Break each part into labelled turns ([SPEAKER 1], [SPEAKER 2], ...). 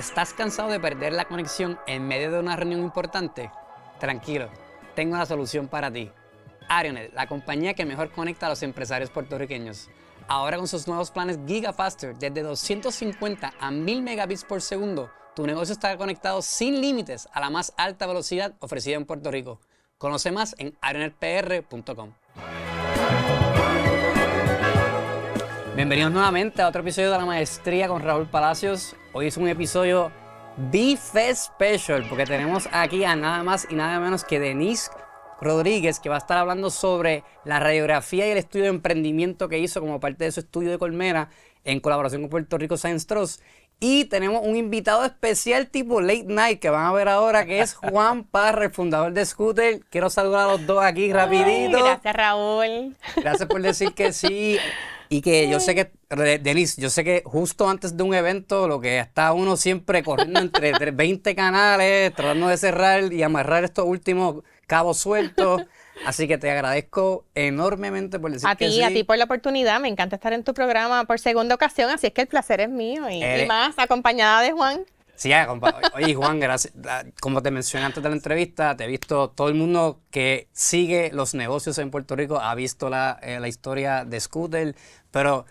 [SPEAKER 1] ¿Estás cansado de perder la conexión en medio de una reunión importante? Tranquilo, tengo una solución para ti. Arionet, la compañía que mejor conecta a los empresarios puertorriqueños. Ahora con sus nuevos planes GigaFaster, desde 250 a 1000 megabits por segundo, tu negocio estará conectado sin límites a la más alta velocidad ofrecida en Puerto Rico. Conoce más en arionetpr.com. Bienvenidos nuevamente a otro episodio de La Maestría con Raúl Palacios. Hoy es un episodio B-Fest Special porque tenemos aquí a nada más y nada menos que Denise Rodríguez, que va a estar hablando sobre la radiografía y el estudio de emprendimiento que hizo como parte de su estudio de Colmena en colaboración con Puerto Rico Science Trust. Y tenemos un invitado especial tipo late night que van a ver ahora, que es Juan Parra, el fundador de Scooter. Quiero saludar a los dos aquí rapidito.
[SPEAKER 2] Gracias, Raúl.
[SPEAKER 1] Gracias por decir que sí. Y que yo sé que, Denise, yo sé que justo antes de un evento, lo que está uno siempre corriendo entre 20 canales, tratando de cerrar y amarrar estos últimos cabos sueltos. Así que te agradezco enormemente por decir que sí.
[SPEAKER 2] A ti por la oportunidad. Me encanta estar en tu programa por segunda ocasión, así es que el placer es mío. Y más, acompañada de Juan.
[SPEAKER 1] Sí, oye, Juan, gracias. Como te mencioné antes de la entrevista, te he visto, todo el mundo que sigue los negocios en Puerto Rico ha visto la historia de Scooter, pero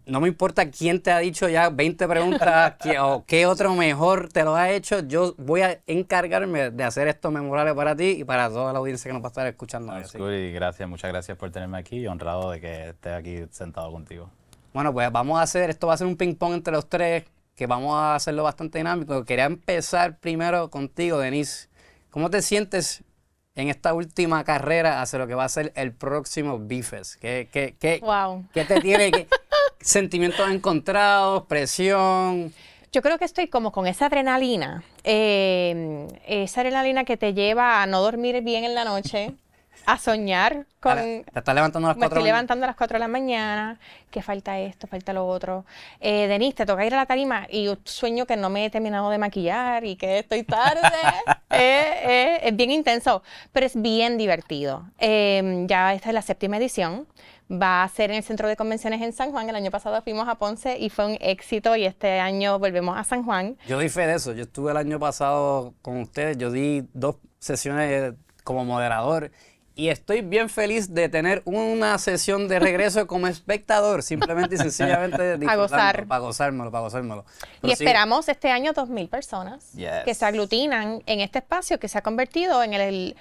[SPEAKER 1] no me importa quién te ha dicho ya 20 preguntas o qué otro mejor te lo ha hecho. Yo voy a encargarme de hacer esto memorable para ti y para toda la audiencia que nos va a estar escuchando.
[SPEAKER 3] Scooter, gracias, muchas gracias por tenerme aquí y honrado de que esté aquí sentado contigo.
[SPEAKER 1] Bueno, pues esto va a ser un ping pong entre los tres, que vamos a hacerlo bastante dinámico. Quería empezar primero contigo, Denise. ¿Cómo te sientes en esta última carrera hacia lo que va a ser el próximo B-Fest?
[SPEAKER 2] Wow.
[SPEAKER 1] ¿Qué te tiene? ¿Sentimientos encontrados? ¿Presión?
[SPEAKER 2] Yo creo que estoy como con esa adrenalina que te lleva a no dormir bien en la noche, a soñar con...
[SPEAKER 1] ¿Te estás levantando a las 4 de la mañana?
[SPEAKER 2] Me estoy levantando a las 4 de la mañana, que falta esto, falta lo otro. Denise, te toca ir a la tarima y yo sueño que no me he terminado de maquillar y que estoy tarde. Es bien intenso, pero es bien divertido. Ya esta es la 7ª edición. Va a ser en el Centro de Convenciones en San Juan. El año pasado fuimos a Ponce y fue un éxito y este año volvemos a San Juan.
[SPEAKER 1] Yo di fe de eso. Yo estuve el año pasado con ustedes. Yo di 2 sesiones como moderador. Y estoy bien feliz de tener una sesión de regreso como espectador, simplemente y sencillamente para gozármelo.
[SPEAKER 2] Y esperamos este año 2,000 personas que se aglutinan en este espacio que se ha convertido en el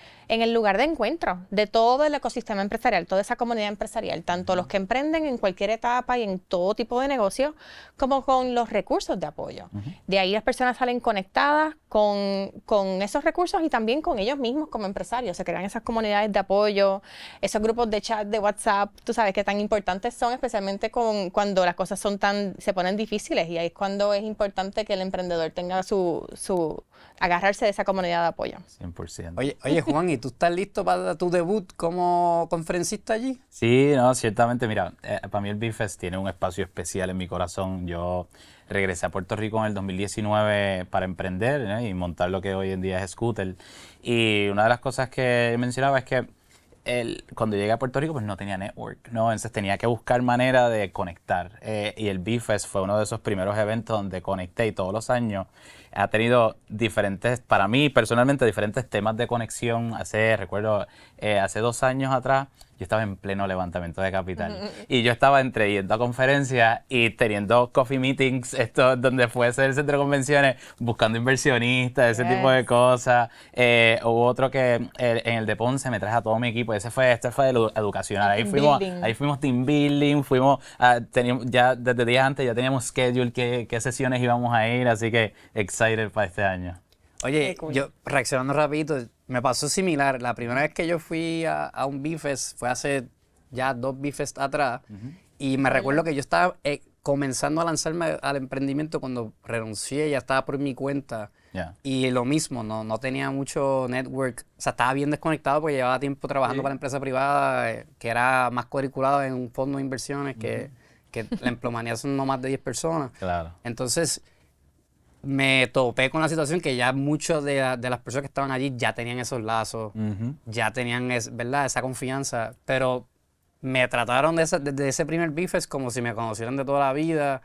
[SPEAKER 2] lugar de encuentro de todo el ecosistema empresarial, toda esa comunidad empresarial, tanto los que emprenden en cualquier etapa y en todo tipo de negocio, como con los recursos de apoyo. De ahí las personas salen conectadas con esos recursos y también con ellos mismos como empresarios. Se crean esas comunidades de apoyo, esos grupos de chat de WhatsApp, tú sabes que tan importantes son, especialmente cuando las cosas se ponen difíciles, y ahí es cuando es importante que el emprendedor tenga agarrarse de esa comunidad de apoyo.
[SPEAKER 3] 100%.
[SPEAKER 1] Oye Juan, ¿y tú estás listo para tu debut como conferencista allí?
[SPEAKER 3] Sí, no, ciertamente, mira, para mí el B-Fest tiene un espacio especial en mi corazón. Yo regresé a Puerto Rico en el 2019 para emprender y montar lo que hoy en día es Scooter. Y una de las cosas que mencionaba es que cuando llegué a Puerto Rico pues no tenía network, ¿no? Entonces tenía que buscar manera de conectar. Y el B-Fest fue uno de esos primeros eventos donde conecté, y todos los años ha tenido diferentes, para mí personalmente, diferentes temas de conexión. Recuerdo, hace 2 años atrás, yo estaba en pleno levantamiento de capital. Y yo estaba entre yendo a conferencias y teniendo coffee meetings, donde fuese el centro de convenciones, buscando inversionistas, ese tipo de cosas. Hubo otro que en el de Ponce me traje a todo mi equipo. Este fue de lo educacional. Ahí fuimos team building, ya desde días antes ya teníamos schedule qué sesiones íbamos a ir, así que excited para este año.
[SPEAKER 1] Oye, yo reaccionando rapidito, me pasó similar. La primera vez que yo fui a un B-Fest fue hace ya 2 B-Fest atrás. Y me recuerdo que yo estaba comenzando a lanzarme al emprendimiento cuando renuncié, ya estaba por mi cuenta. Y lo mismo, no tenía mucho network. O sea, estaba bien desconectado porque llevaba tiempo trabajando para la empresa privada, que era más cuadriculado en un fondo de inversiones que la empleomanía son no más de 10 personas.
[SPEAKER 3] Claro.
[SPEAKER 1] Entonces me topé con la situación que ya muchos de las personas que estaban allí ya tenían esos lazos, ya tenían ¿verdad? Esa confianza, pero me trataron desde ese primer B-Fest como si me conocieran de toda la vida,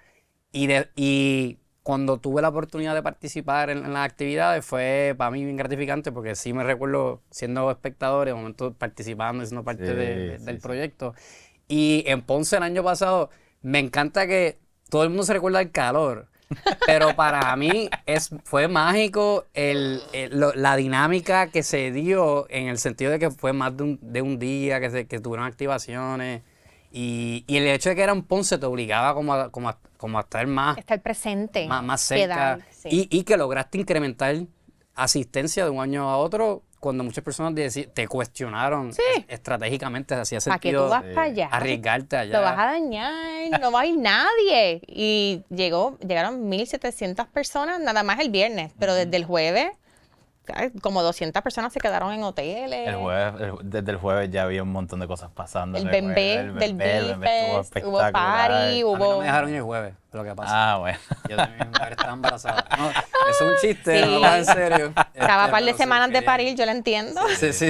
[SPEAKER 1] y cuando tuve la oportunidad de participar en las actividades fue para mí bien gratificante porque sí me recuerdo siendo espectador, de momento participando y siendo parte del proyecto. Y en Ponce el año pasado me encanta que todo el mundo se recuerda del calor, pero para mí fue mágico la dinámica que se dio en el sentido de que fue más de un día, que tuvieron activaciones. Y el hecho de que era en Ponce te obligaba como a estar más...
[SPEAKER 2] Estar presente.
[SPEAKER 1] Más cerca. Y que lograste incrementar asistencia de un año a otro cuando muchas personas te cuestionaron estratégicamente. Hacía sentido
[SPEAKER 2] ¿Para qué tú vas para allá?
[SPEAKER 1] Arriesgarte allá.
[SPEAKER 2] Lo vas a dañar, no va a ir nadie. Y llegaron 1,700 personas nada más el viernes, pero desde el jueves... Como 200 personas se quedaron en hoteles.
[SPEAKER 3] Desde el jueves ya había un montón de cosas pasando.
[SPEAKER 2] El bembé del Beefest, hubo party,
[SPEAKER 1] hubo... A mí no me dejaron ir el jueves, lo que pasa.
[SPEAKER 3] Ah, bueno.
[SPEAKER 1] Yo también estaba embarazada. No, eso es un chiste, no lo en serio.
[SPEAKER 2] Estaba un par de semanas de parir, yo lo entiendo.
[SPEAKER 1] Sí.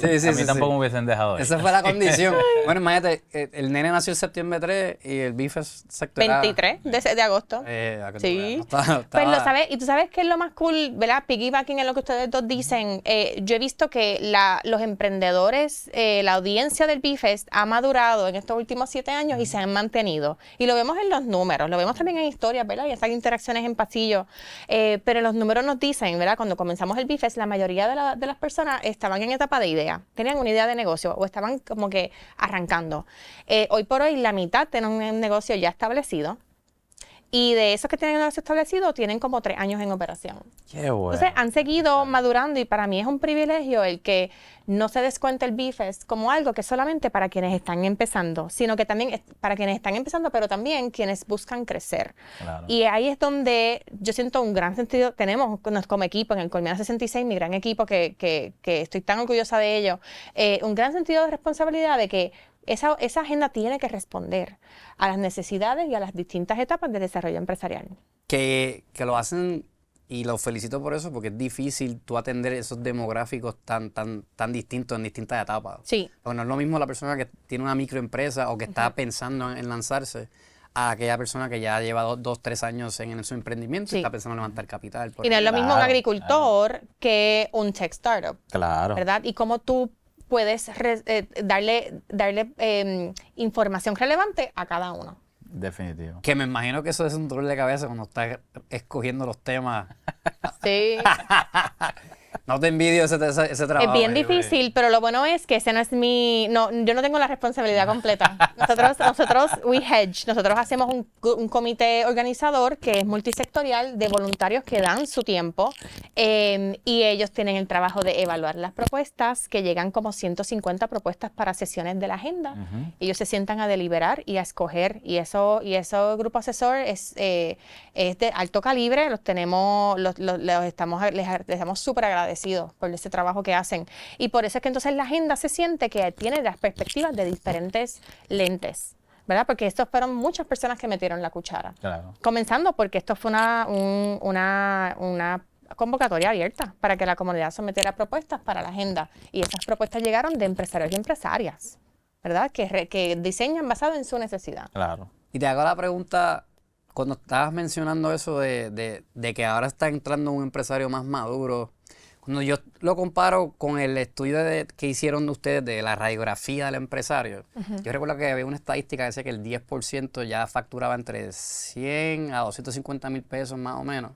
[SPEAKER 3] A mí tampoco me hubiesen dejado ir.
[SPEAKER 1] Esa fue la condición. Bueno, imagínate, el nene nació el septiembre 3 y el Beefest se
[SPEAKER 2] 23 de agosto. Sí. Pues lo sabes, y tú sabes que es lo más cool, ¿verdad? Piggybacking en lo que ustedes dos dicen. Yo he visto que los emprendedores, la audiencia del Beefest ha madurado en estos últimos 7 años y se han mantenido. Y lo vemos en los números, lo vemos también en historias, ¿verdad? Y esas interacciones en pasillo. Pero los números nos dicen, ¿verdad? Cuando comenzamos el Beefest, la mayoría de las personas estaban en etapa de idea. Tenían una idea de negocio o estaban como que arrancando. Hoy por hoy la mitad tienen un negocio ya establecido y de esos que tienen un negocio establecido tienen como 3 años en operación.
[SPEAKER 3] Qué bueno.
[SPEAKER 2] Entonces han seguido madurando y para mí es un privilegio el que no se descuente el Beefest como algo que es solamente para quienes están empezando, sino que también es para quienes están empezando, pero también quienes buscan crecer. Claro. Y ahí es donde yo siento un gran sentido, tenemos como equipo en el Colmena 66, mi gran equipo que estoy tan orgullosa de ello, un gran sentido de responsabilidad de que esa agenda tiene que responder a las necesidades y a las distintas etapas del desarrollo empresarial.
[SPEAKER 1] Que lo hacen, y los felicito por eso, porque es difícil tú atender esos demográficos tan distintos en distintas etapas.
[SPEAKER 2] Sí.
[SPEAKER 1] Porque no es lo mismo la persona que tiene una microempresa o que está pensando en lanzarse a aquella persona que ya lleva 2-3 años en su emprendimiento y está pensando en levantar capital.
[SPEAKER 2] Y no es lo mismo un agricultor que un tech startup.
[SPEAKER 3] Claro.
[SPEAKER 2] ¿Verdad? Y cómo tú puedes darle información relevante a cada uno.
[SPEAKER 3] Definitivo.
[SPEAKER 1] Que me imagino que eso es un dolor de cabeza cuando estás escogiendo los temas.
[SPEAKER 2] Sí.
[SPEAKER 1] No te envidio ese trabajo.
[SPEAKER 2] Es bien difícil, pero lo bueno es que ese no es yo no tengo la responsabilidad completa. Nosotros we hedge. Nosotros hacemos un comité organizador que es multisectorial de voluntarios que dan su tiempo y ellos tienen el trabajo de evaluar las propuestas, que llegan como 150 propuestas para sesiones de la agenda. Ellos se sientan a deliberar y a escoger y eso grupo asesor es de alto calibre. Les estamos súper agradecidos por ese trabajo que hacen. Y por eso es que entonces la agenda se siente que tiene las perspectivas de diferentes lentes, ¿verdad? Porque estos fueron muchas personas que metieron la cuchara. Claro. Comenzando porque esto fue una convocatoria abierta para que la comunidad sometiera propuestas para la agenda. Y esas propuestas llegaron de empresarios y empresarias, ¿verdad? Que diseñan basado en su necesidad.
[SPEAKER 3] Claro.
[SPEAKER 1] Y te hago la pregunta, cuando estabas mencionando eso de que ahora está entrando un empresario más maduro, cuando yo lo comparo con el estudio que hicieron ustedes de la radiografía del empresario, yo recuerdo que había una estadística que decía que el 10% ya facturaba entre 100 a 250 mil pesos más o menos.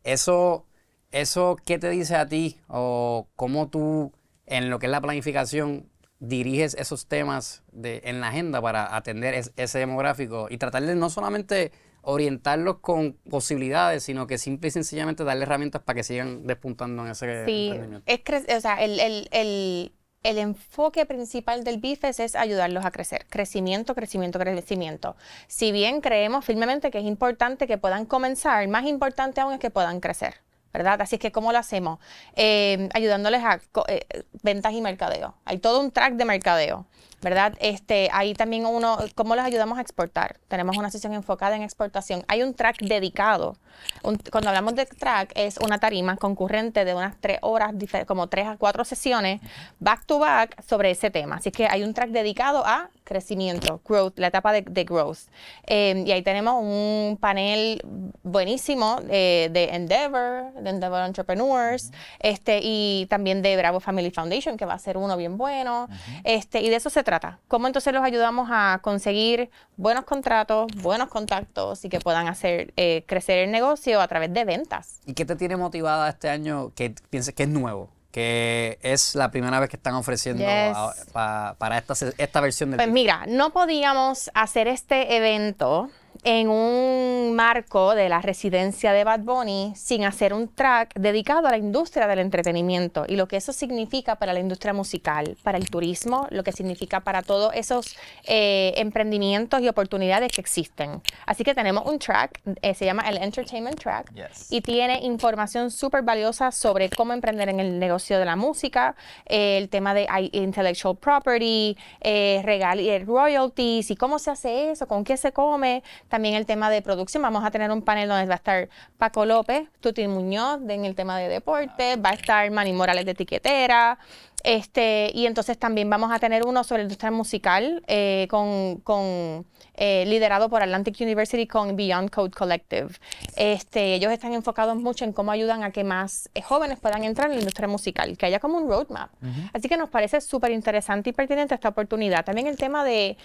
[SPEAKER 1] Eso, ¿qué te dice a ti? O cómo tú, en lo que es la planificación, diriges esos temas en la agenda para atender ese demográfico y tratar de no solamente orientarlos con posibilidades, sino que simple y sencillamente darle herramientas para que sigan despuntando en ese emprendimiento.
[SPEAKER 2] El enfoque principal del Beefest es ayudarlos a crecer. Crecimiento. Si bien creemos firmemente que es importante que puedan comenzar, más importante aún es que puedan crecer, ¿verdad? Así es que, ¿cómo lo hacemos? Ayudándoles a ventas y mercadeo. Hay todo un track de mercadeo. ¿verdad? Ahí también ¿cómo los ayudamos a exportar? Tenemos una sesión enfocada en exportación. Hay un track dedicado. Cuando hablamos de track, es una tarima concurrente de unas 3 horas, como 3 a 4 sesiones, back to back, sobre ese tema. Así que hay un track dedicado a crecimiento, growth, la etapa de growth. Y ahí tenemos un panel buenísimo de Endeavor Entrepreneurs, y también de Bravo Family Foundation, que va a ser uno bien bueno. Y de eso se trata. ¿Cómo entonces los ayudamos a conseguir buenos contratos, buenos contactos y que puedan hacer crecer el negocio a través de ventas?
[SPEAKER 1] ¿Y qué te tiene motivada este año que pienses que es nuevo? Que es la primera vez que están ofreciendo para esta versión del
[SPEAKER 2] Pues mira, no podíamos hacer este evento en un marco de la residencia de Bad Bunny sin hacer un track dedicado a la industria del entretenimiento y lo que eso significa para la industria musical, para el turismo, lo que significa para todos esos emprendimientos y oportunidades que existen. Así que tenemos un track, se llama el Entertainment Track, y tiene información súper valiosa sobre cómo emprender en el negocio de la música, el tema de intellectual property, royalties y cómo se hace eso, con qué se come. También el tema de producción, vamos a tener un panel donde va a estar Paco López, Tuti Muñoz en el tema de deporte, va a estar Manny Morales de Tiquetera, y entonces también vamos a tener uno sobre la industria musical liderado por Atlantic University con Beyond Code Collective. Ellos están enfocados mucho en cómo ayudan a que más jóvenes puedan entrar en la industria musical, que haya como un roadmap. Así que nos parece súper interesante y pertinente esta oportunidad. También el tema de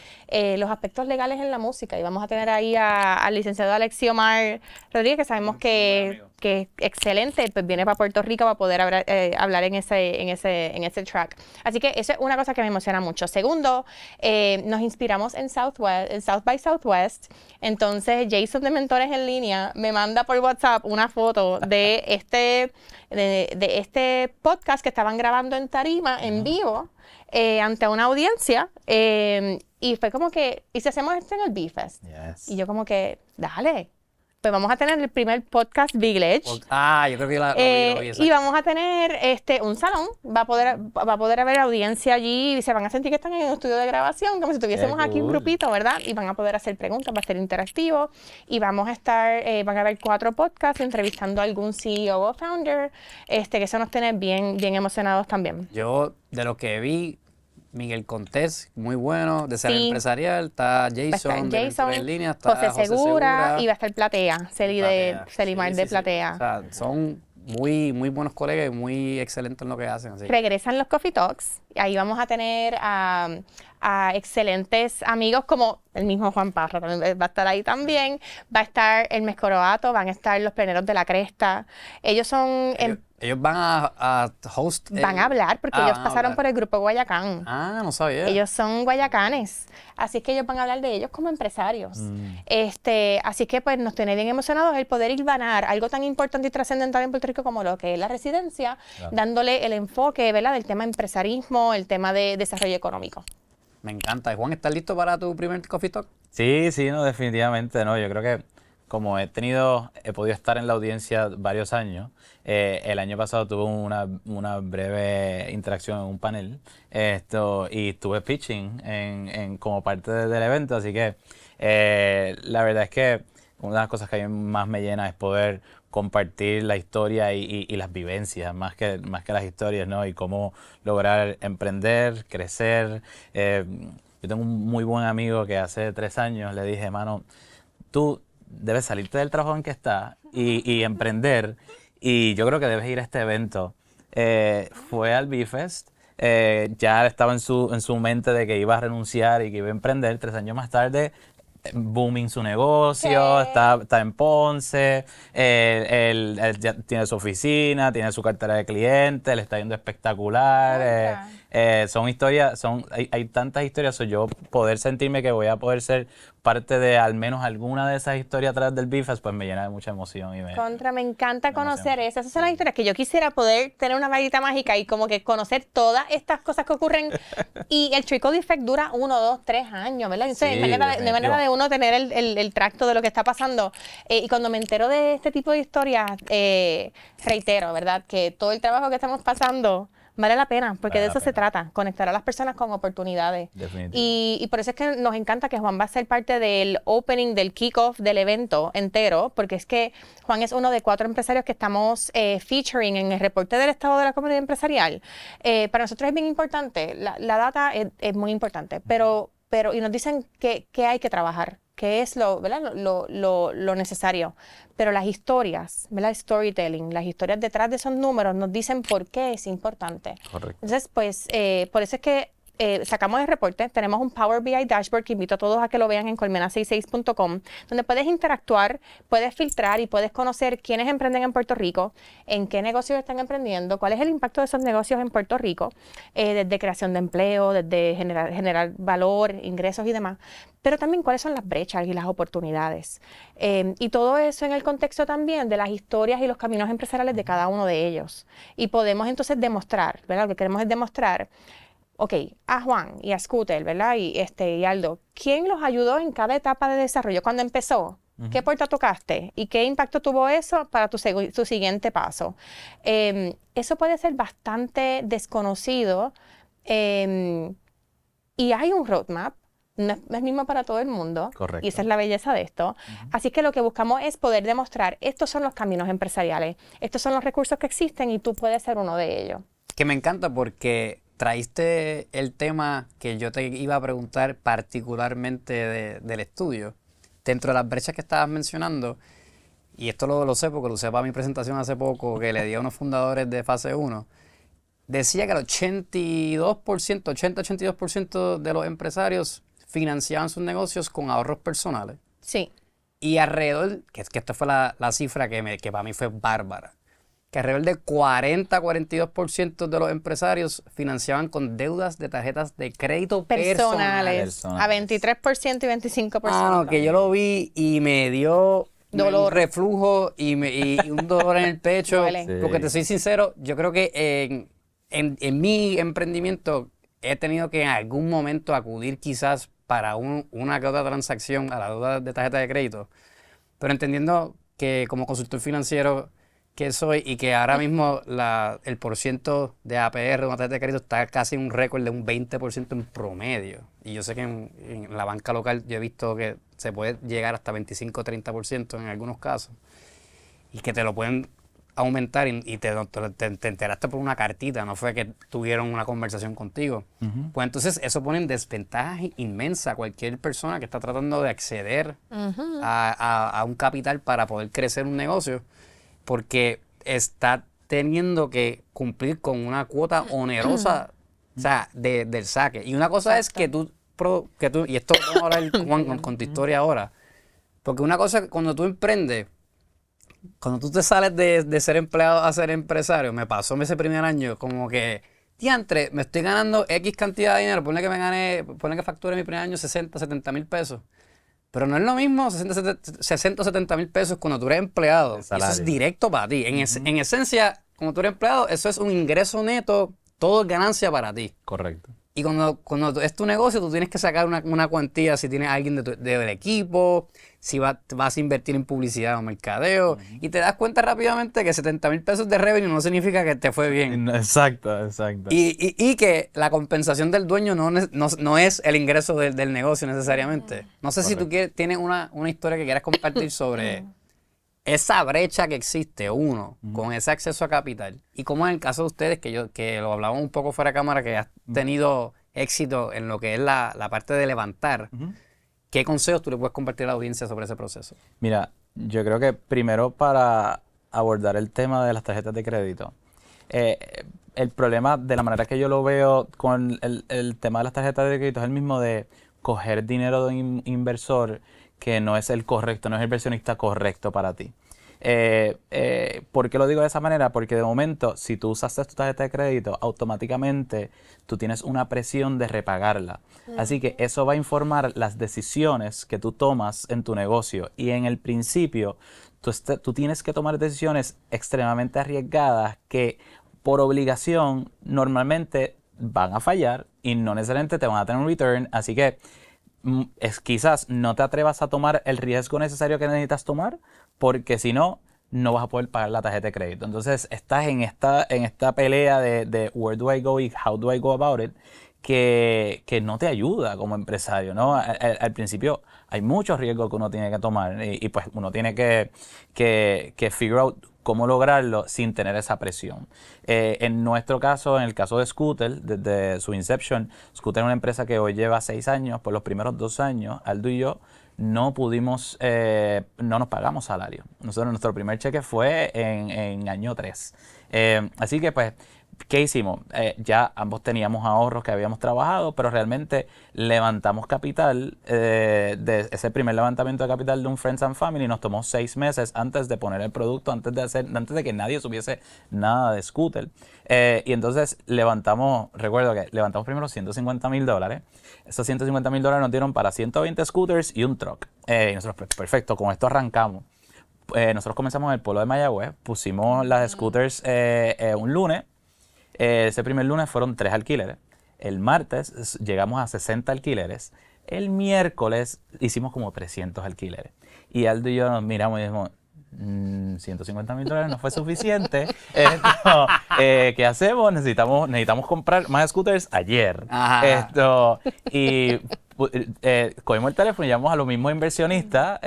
[SPEAKER 2] los aspectos legales en la música, y vamos a tener ahí al licenciado Alexiomar Rodríguez, que sabemos que es excelente, pues viene para Puerto Rico para poder hablar en ese track. Así que eso es una cosa que me emociona mucho. Segundo, nos inspiramos en South by Southwest. Entonces, Jason de Mentores en Línea me manda por WhatsApp una foto de este podcast que estaban grabando en tarima, en vivo, ante una audiencia. Y fue como que, ¿y si hacemos esto en el B-Fest? Y yo como que, dale. Pues vamos a tener el primer podcast Village.
[SPEAKER 1] Yo creo que lo vi.
[SPEAKER 2] Y vamos a tener un salón. Va a poder haber audiencia allí y se van a sentir que están en un estudio de grabación, como si tuviésemos aquí un grupito, ¿verdad? Y van a poder hacer preguntas, va a ser interactivo. Y vamos a estar, van a haber 4 podcasts entrevistando a algún CEO o founder, que eso nos tiene bien emocionados también.
[SPEAKER 1] Yo, de lo que vi, Miguel Contés, muy bueno, de Ser Empresarial, está Jason, de Mentores en Línea, está
[SPEAKER 2] José Segura, y va a estar Platea, Selimar de Platea.
[SPEAKER 1] O sea, son muy buenos colegas y muy excelentes en lo que hacen. Así.
[SPEAKER 2] Regresan los Coffee Talks, y ahí vamos a tener a excelentes amigos como el mismo Juan Parra, también va a estar ahí también, va a estar el Mescoroato, van a estar los Pleneros de la Cresta. Ellos son...
[SPEAKER 1] Ellos van a host...
[SPEAKER 2] Van a hablar, porque ellos pasaron por el grupo Guayacán.
[SPEAKER 1] No sabía.
[SPEAKER 2] Ellos son guayacanes, así que ellos van a hablar de ellos como empresarios. Así que pues nos tiene bien emocionados el poder hilvanar algo tan importante y trascendental en Puerto Rico como lo que es la residencia, dándole el enfoque, ¿verdad?, del tema empresarismo, el tema de desarrollo económico.
[SPEAKER 1] Me encanta. Juan, ¿estás listo para tu primer Coffee Talk?
[SPEAKER 3] Sí, no, definitivamente, no. Yo creo que como he podido estar en la audiencia varios años, el año pasado tuve una breve interacción en un panel y estuve pitching como parte del evento, así que la verdad es que una de las cosas que a mí más me llena es poder compartir la historia y las vivencias, más que las historias, ¿no? Y cómo lograr emprender, crecer. Yo tengo un muy buen amigo que hace 3 años le dije, mano, tú debes salirte del trabajo en que estás y emprender, y yo creo que debes ir a este evento. Fue al B-Fest, ya estaba en su mente de que iba a renunciar y que iba a emprender. 3 años más tarde, booming su negocio, está en Ponce, él ya tiene su oficina, tiene su cartera de clientes, le está yendo espectacular. Son historias, hay tantas historias, yo poder sentirme que voy a poder ser parte de al menos alguna de esas historias atrás del B-Fest, pues me llena de mucha emoción.
[SPEAKER 2] Me encanta conocer esas. Esas son las historias que yo quisiera poder tener una varita mágica y como que conocer todas estas cosas que ocurren. Y el trickle effect dura 1, 2, 3 años, ¿verdad? Entonces,
[SPEAKER 3] Sí,
[SPEAKER 2] de manera de uno tener el tracto de lo que está pasando. Y cuando me entero de este tipo de historias, reitero, ¿verdad?, que todo el trabajo que estamos pasando Vale la pena, porque de eso se trata, conectar a las personas con oportunidades. Y por eso es que nos encanta que Juan va a ser parte del opening, del kickoff del evento entero, porque es que Juan es uno de 4 empresarios que estamos featuring en el reporte del estado de la comunidad empresarial. Para nosotros es bien importante, la data es muy importante, pero y nos dicen que hay que trabajar, que es ¿verdad? Lo necesario. Pero las historias, ¿verdad? Storytelling, las historias detrás de esos números nos dicen por qué es importante.
[SPEAKER 3] Correcto.
[SPEAKER 2] Entonces, pues, por eso es que sacamos el reporte, tenemos un Power BI Dashboard que invito a todos a que lo vean en colmena66.com, donde puedes interactuar, puedes filtrar y puedes conocer quiénes emprenden en Puerto Rico, en qué negocios están emprendiendo, cuál es el impacto de esos negocios en Puerto Rico, desde creación de empleo, desde generar valor, ingresos y demás, pero también cuáles son las brechas y las oportunidades. Y todo eso en el contexto también de las historias y los caminos empresariales de cada uno de ellos. Y podemos entonces demostrar, ¿verdad? Lo que queremos es demostrar, ok, a Juan y a Scooter, ¿verdad? Y Aldo, ¿quién los ayudó en cada etapa de desarrollo? Cuando empezó, ¿qué puerta tocaste? ¿Y qué impacto tuvo eso para tu siguiente paso? Eso puede ser bastante desconocido y hay un roadmap. No es mismo para todo el mundo.
[SPEAKER 3] Correcto.
[SPEAKER 2] Y esa es la belleza de esto. Así que lo que buscamos es poder demostrar, estos son los caminos empresariales, estos son los recursos que existen y tú puedes ser uno de ellos.
[SPEAKER 1] Que me encanta porque traíste el tema que yo te iba a preguntar particularmente del estudio. Dentro de las brechas que estabas mencionando, y esto lo sé porque lo usé para mi presentación hace poco, que le di a unos fundadores de fase 1, decía que el 80-82% de los empresarios financiaban sus negocios con ahorros personales.
[SPEAKER 2] Sí.
[SPEAKER 1] Y alrededor, que esta fue la cifra que para mí fue bárbara, que alrededor del 40-42% de los empresarios financiaban con deudas de tarjetas de crédito personales.
[SPEAKER 2] A 23% y 25%.
[SPEAKER 1] Ah, no, que yo lo vi y me dio
[SPEAKER 2] dolor,
[SPEAKER 1] un reflujo y un dolor en el pecho.
[SPEAKER 2] Duele.
[SPEAKER 1] Porque te soy sincero, yo creo que en mi emprendimiento he tenido que en algún momento acudir quizás para una que otra transacción a la deuda de tarjeta de crédito. Pero entendiendo que como consultor financiero que soy y que ahora mismo el porciento de APR de una tarjeta de crédito está casi en un récord de un 20% en promedio. Y yo sé que en la banca local yo he visto que se puede llegar hasta 25-30% en algunos casos. Y que te lo pueden aumentar y te enteraste por una cartita, no fue que tuvieron una conversación contigo. Pues entonces eso pone en desventaja inmensa a cualquier persona que está tratando de acceder a un capital para poder crecer un negocio, porque está teniendo que cumplir con una cuota onerosa, o sea, del saque. Y una cosa es que tú, y esto vamos a hablar con tu historia ahora, porque una cosa es cuando tú emprendes, cuando tú te sales de ser empleado a ser empresario, me pasó ese primer año como que, diantre, me estoy ganando X cantidad de dinero, ponle que facture mi primer año 60, 70 mil pesos. Pero no es lo mismo 60 o 70 mil pesos cuando tú eres empleado. Eso es directo para ti. En esencia, cuando tú eres empleado, eso es un ingreso neto, todo es ganancia para ti.
[SPEAKER 3] Correcto.
[SPEAKER 1] Y cuando es tu negocio, tú tienes que sacar una cuantía si tienes a alguien del equipo, si vas a invertir en publicidad o mercadeo, y te das cuenta rápidamente que 70 mil pesos de revenue no significa que te fue bien.
[SPEAKER 3] Exacto.
[SPEAKER 1] Y que la compensación del dueño no es el ingreso del negocio necesariamente. No sé si tú tienes una historia que quieras compartir sobre esa brecha que existe, con ese acceso a capital. Y como en el caso de ustedes, que lo hablábamos un poco fuera de cámara, que has tenido éxito en lo que es la parte de levantar, ¿qué consejos tú le puedes compartir a la audiencia sobre ese proceso?
[SPEAKER 3] Mira, yo creo que primero para abordar el tema de las tarjetas de crédito, el problema de la manera que yo lo veo con el tema de las tarjetas de crédito es el mismo de coger dinero de un inversor que no es el correcto, no es el inversionista correcto para ti. ¿Por qué lo digo de esa manera? Porque de momento, si tú usaste tu tarjeta de crédito, automáticamente tú tienes una presión de repagarla. Así que eso va a informar las decisiones que tú tomas en tu negocio. Y en el principio, tú tienes que tomar decisiones extremadamente arriesgadas que por obligación normalmente van a fallar y no necesariamente te van a tener un return. Así que quizás no te atrevas a tomar el riesgo necesario que necesitas tomar, porque si no, no vas a poder pagar la tarjeta de crédito. Entonces estás en esta pelea de where do I go y how do I go about it, que no te ayuda como empresario, ¿no? Al principio hay muchos riesgos que uno tiene que tomar y pues uno tiene que figure out cómo lograrlo sin tener esa presión. En nuestro caso, en el caso de Scooter, desde su inception, Scooter es una empresa que hoy lleva 6 años. Por los primeros 2 años, Aldo y yo no nos pagamos salario. Nuestro primer cheque fue en año 3. Así que pues, ¿qué hicimos? Ya ambos teníamos ahorros que habíamos trabajado, pero realmente levantamos capital. De ese primer levantamiento de capital de un Friends and Family nos tomó 6 meses antes de poner el producto, antes de que nadie supiese nada de Scooter. Y entonces recuerdo que levantamos primero $150,000. Esos $150,000 nos dieron para 120 scooters y un truck. Y nosotros, pues, perfecto, con esto arrancamos. Nosotros comenzamos en el pueblo de Mayagüez, pusimos las scooters un lunes. Ese primer lunes fueron 3 alquileres. El martes llegamos a 60 alquileres. El miércoles hicimos como 300 alquileres. Y Aldo y yo nos miramos y dijimos, $150,000 no fue suficiente. ¿Qué hacemos? Necesitamos comprar más scooters ayer. Y cogimos el teléfono y llamamos a los mismos inversionistas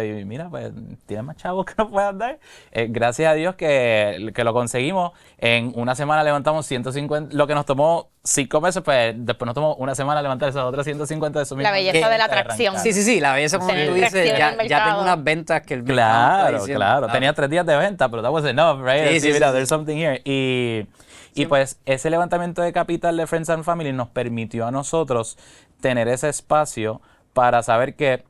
[SPEAKER 3] y mira, pues tienen más chavos que nos puedan dar. Gracias a Dios que lo conseguimos. En una semana levantamos 150, lo que nos tomó 5 meses, pues después nos tomó una semana levantar esos otros 150 de esos mismos.
[SPEAKER 2] La belleza de la atracción.
[SPEAKER 1] Sí, la belleza, como tú dices, ya tengo unas ventas que el
[SPEAKER 3] Claro. Tenía 3 días de venta, pero that was enough, right? Mira, there's something here. Y pues ese levantamiento de capital de Friends and Family nos permitió a nosotros tener ese espacio para saber que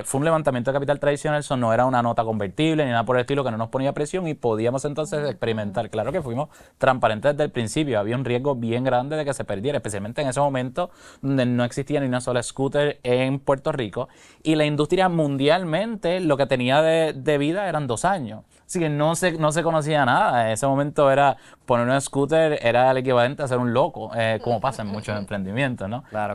[SPEAKER 3] fue un levantamiento de capital tradicional, eso no era una nota convertible ni nada por el estilo que no nos ponía presión y podíamos entonces experimentar. Claro que fuimos transparentes desde el principio, había un riesgo bien grande de que se perdiera, especialmente en ese momento donde no existía ni una sola scooter en Puerto Rico y la industria mundialmente lo que tenía de vida eran 2 años. Así que no se conocía nada. En ese momento poner un scooter era el equivalente a ser un loco, como pasa en muchos emprendimientos, ¿no?
[SPEAKER 1] Claro.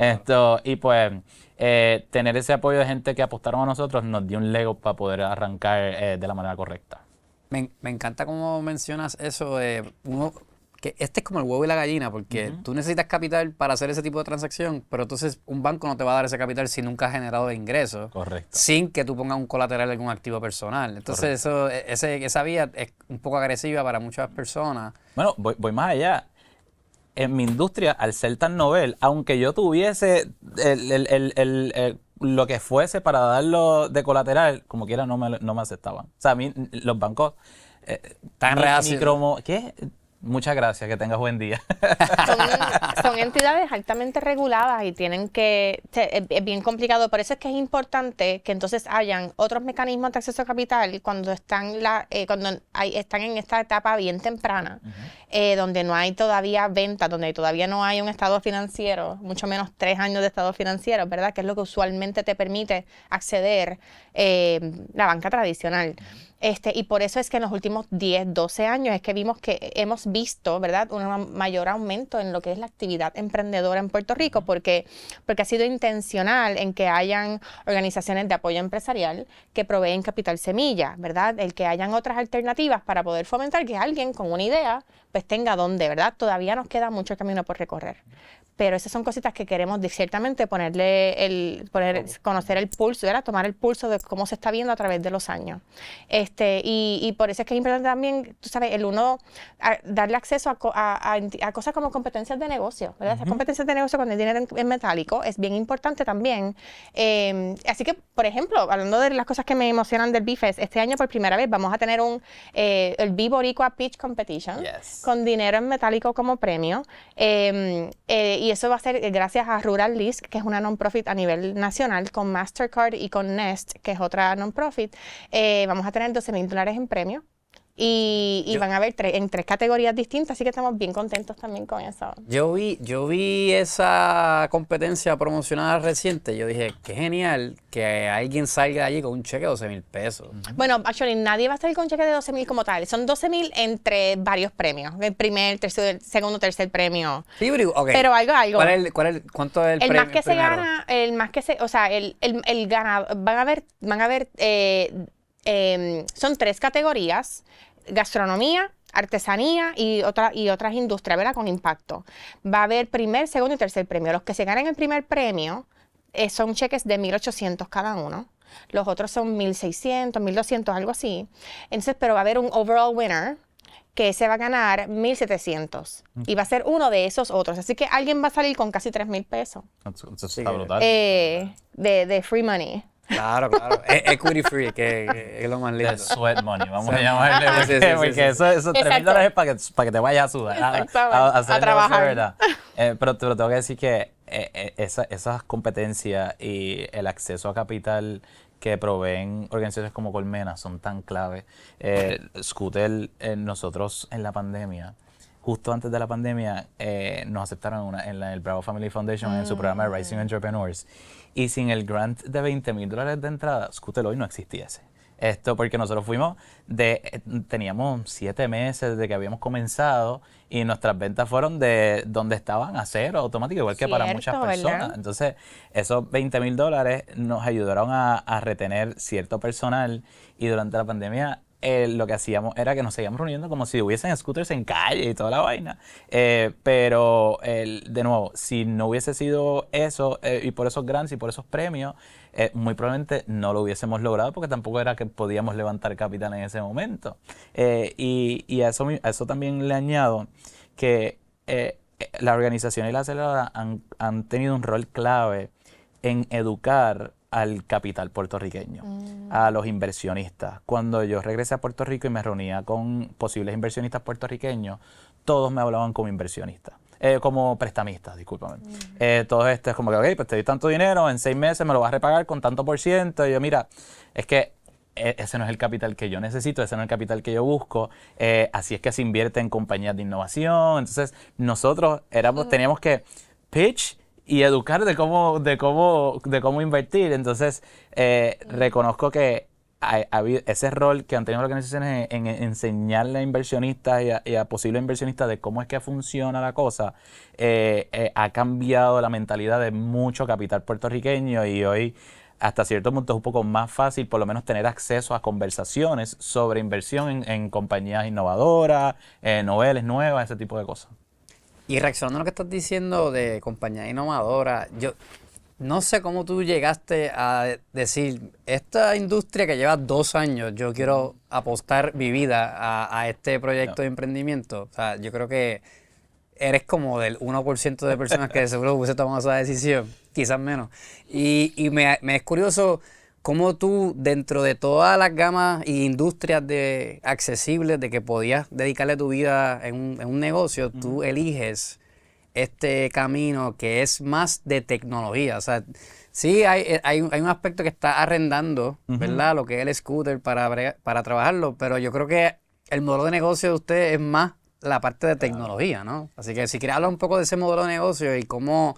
[SPEAKER 3] Y pues tener ese apoyo de gente que apostaron a nosotros nos dio un Lego para poder arrancar de la manera correcta.
[SPEAKER 1] Me encanta cómo mencionas eso de que este es como el huevo y la gallina, porque tú necesitas capital para hacer ese tipo de transacción, pero entonces un banco no te va a dar ese capital si nunca has generado ingresos.
[SPEAKER 3] Correcto.
[SPEAKER 1] Sin que tú pongas un colateral de algún activo personal. Entonces esa vía es un poco agresiva para muchas personas.
[SPEAKER 3] Bueno, voy más allá. En mi industria, al ser tan novel, aunque yo tuviese lo que fuese para darlo de colateral, como quiera no me aceptaban. O sea, a mí los bancos
[SPEAKER 1] tan reacios.
[SPEAKER 3] ¿Qué? Muchas gracias, que tengas buen día.
[SPEAKER 2] Son entidades altamente reguladas y es bien complicado. Por eso es que es importante que entonces hayan otros mecanismos de acceso a capital cuando están en esta etapa bien temprana, donde no hay todavía ventas, donde todavía no hay un estado financiero, mucho menos 3 años de estado financiero, ¿verdad? Que es lo que usualmente te permite acceder la banca tradicional. Y por eso es que en los últimos 10, 12 años es que hemos visto, ¿verdad?, un mayor aumento en lo que es la actividad emprendedora en Puerto Rico, porque ha sido intencional en que hayan organizaciones de apoyo empresarial que proveen capital semilla, ¿verdad? El que hayan otras alternativas para poder fomentar que alguien con una idea pues tenga dónde, ¿verdad? Todavía nos queda mucho camino por recorrer. Pero esas son cositas que queremos ciertamente conocer el pulso, ¿verdad? Tomar el pulso de cómo se está viendo a través de los años. Y por eso es que es importante también, tú sabes, darle acceso a cosas como competencias de negocio, ¿verdad? Esas competencias de negocio con el dinero en metálico es bien importante también. Así que, por ejemplo, hablando de las cosas que me emocionan del BFest, este año por primera vez vamos a tener el B-Boricua Pitch Competition con dinero en metálico como premio. Y eso va a ser gracias a Rural List, que es una non-profit a nivel nacional, con Mastercard y con Nest, que es otra non-profit. Vamos a tener $12,000 en premio. Y van a haber en 3 categorías distintas, así que estamos bien contentos también con eso.
[SPEAKER 1] Yo vi esa competencia promocionada reciente. Yo dije, qué genial que alguien salga allí con un cheque de $12,000.
[SPEAKER 2] Bueno, actually, nadie va a salir con un cheque de $12,000 como tal. Son $12,000 entre varios premios. El primer, segundo, tercer premio.
[SPEAKER 1] Sí, okay.
[SPEAKER 2] Pero algo.
[SPEAKER 1] ¿Cuánto es el premio?
[SPEAKER 2] El más que se gana, o sea, el ganador, van a haber son 3 categorías: gastronomía, artesanía y otras industrias, ¿verdad? Con impacto. Va a haber primer, segundo y tercer premio. Los que se ganan el primer premio son cheques de $1,800 cada uno. Los otros son $1,600, $1,200, algo así. Entonces, pero va a haber un overall winner que se va a ganar $1,700 y va a ser uno de esos otros. Así que alguien va a salir con casi $3,000.
[SPEAKER 3] Eso está brutal.
[SPEAKER 2] De free money.
[SPEAKER 1] Claro. Equity free, que es lo más lindo.
[SPEAKER 3] The sweat money, vamos a llamarle. Porque esos $3,000 es para que te vayas a sudar. A trabajar. ¿Verdad? Pero tengo que decir que esas competencias y el acceso a capital que proveen organizaciones como Colmena son tan clave. Scooter, nosotros en la pandemia, justo antes de la pandemia, nos aceptaron en el Bravo Family Foundation en su programa de Rising Entrepreneurs. Y sin el grant de $20,000 de entrada, Scooter hoy no existiese. Esto porque nosotros teníamos 7 meses desde que habíamos comenzado y nuestras ventas fueron de donde estaban a cero automático, igual que para muchas personas. ¿Verdad? Entonces, esos $20,000 nos ayudaron a retener cierto personal y durante la pandemia lo que hacíamos era que nos seguíamos reuniendo como si hubiesen scooters en calle y toda la vaina. Pero, de nuevo, si no hubiese sido eso y por esos grants y por esos premios, muy probablemente no lo hubiésemos logrado porque tampoco era que podíamos levantar capital en ese momento. Y a eso también le añado que la organización y la aceleradora han tenido un rol clave en educar al capital puertorriqueño, a los inversionistas. Cuando yo regresé a Puerto Rico y me reunía con posibles inversionistas puertorriqueños, todos me hablaban como inversionistas. Como prestamistas, discúlpame. Todo esto es como que, ok, pues te doy tanto dinero, en 6 meses me lo vas a repagar con tanto por ciento. Y yo, mira, es que ese no es el capital que yo necesito, ese no es el capital que yo busco. Así es que se invierte en compañías de innovación. Entonces, nosotros teníamos que pitch y educar de cómo invertir. Entonces, reconozco que ese rol que han tenido las organizaciones en enseñarle a inversionistas y a posibles inversionistas de cómo es que funciona la cosa, ha cambiado la mentalidad de mucho capital puertorriqueño y hoy hasta cierto punto es un poco más fácil por lo menos tener acceso a conversaciones sobre inversión en compañías innovadoras, noveles nuevas, ese tipo de cosas.
[SPEAKER 1] Y reaccionando a lo que estás diciendo de compañía innovadora, yo no sé cómo tú llegaste a decir, esta industria que lleva 2 años, yo quiero apostar mi vida a este proyecto de emprendimiento. O sea, yo creo que eres como del 1% de personas que de seguro hubiese tomado esa decisión, quizás menos. Y me es curioso cómo tú, dentro de todas las gamas e industrias accesibles de que podías dedicarle tu vida en un negocio, tú eliges este camino que es más de tecnología. O sea, sí hay un aspecto que está arrendando, ¿verdad? Lo que es el scooter para trabajarlo, pero yo creo que el modelo de negocio de usted es más la parte de tecnología, ¿no? Así que si quieres hablar un poco de ese modelo de negocio y cómo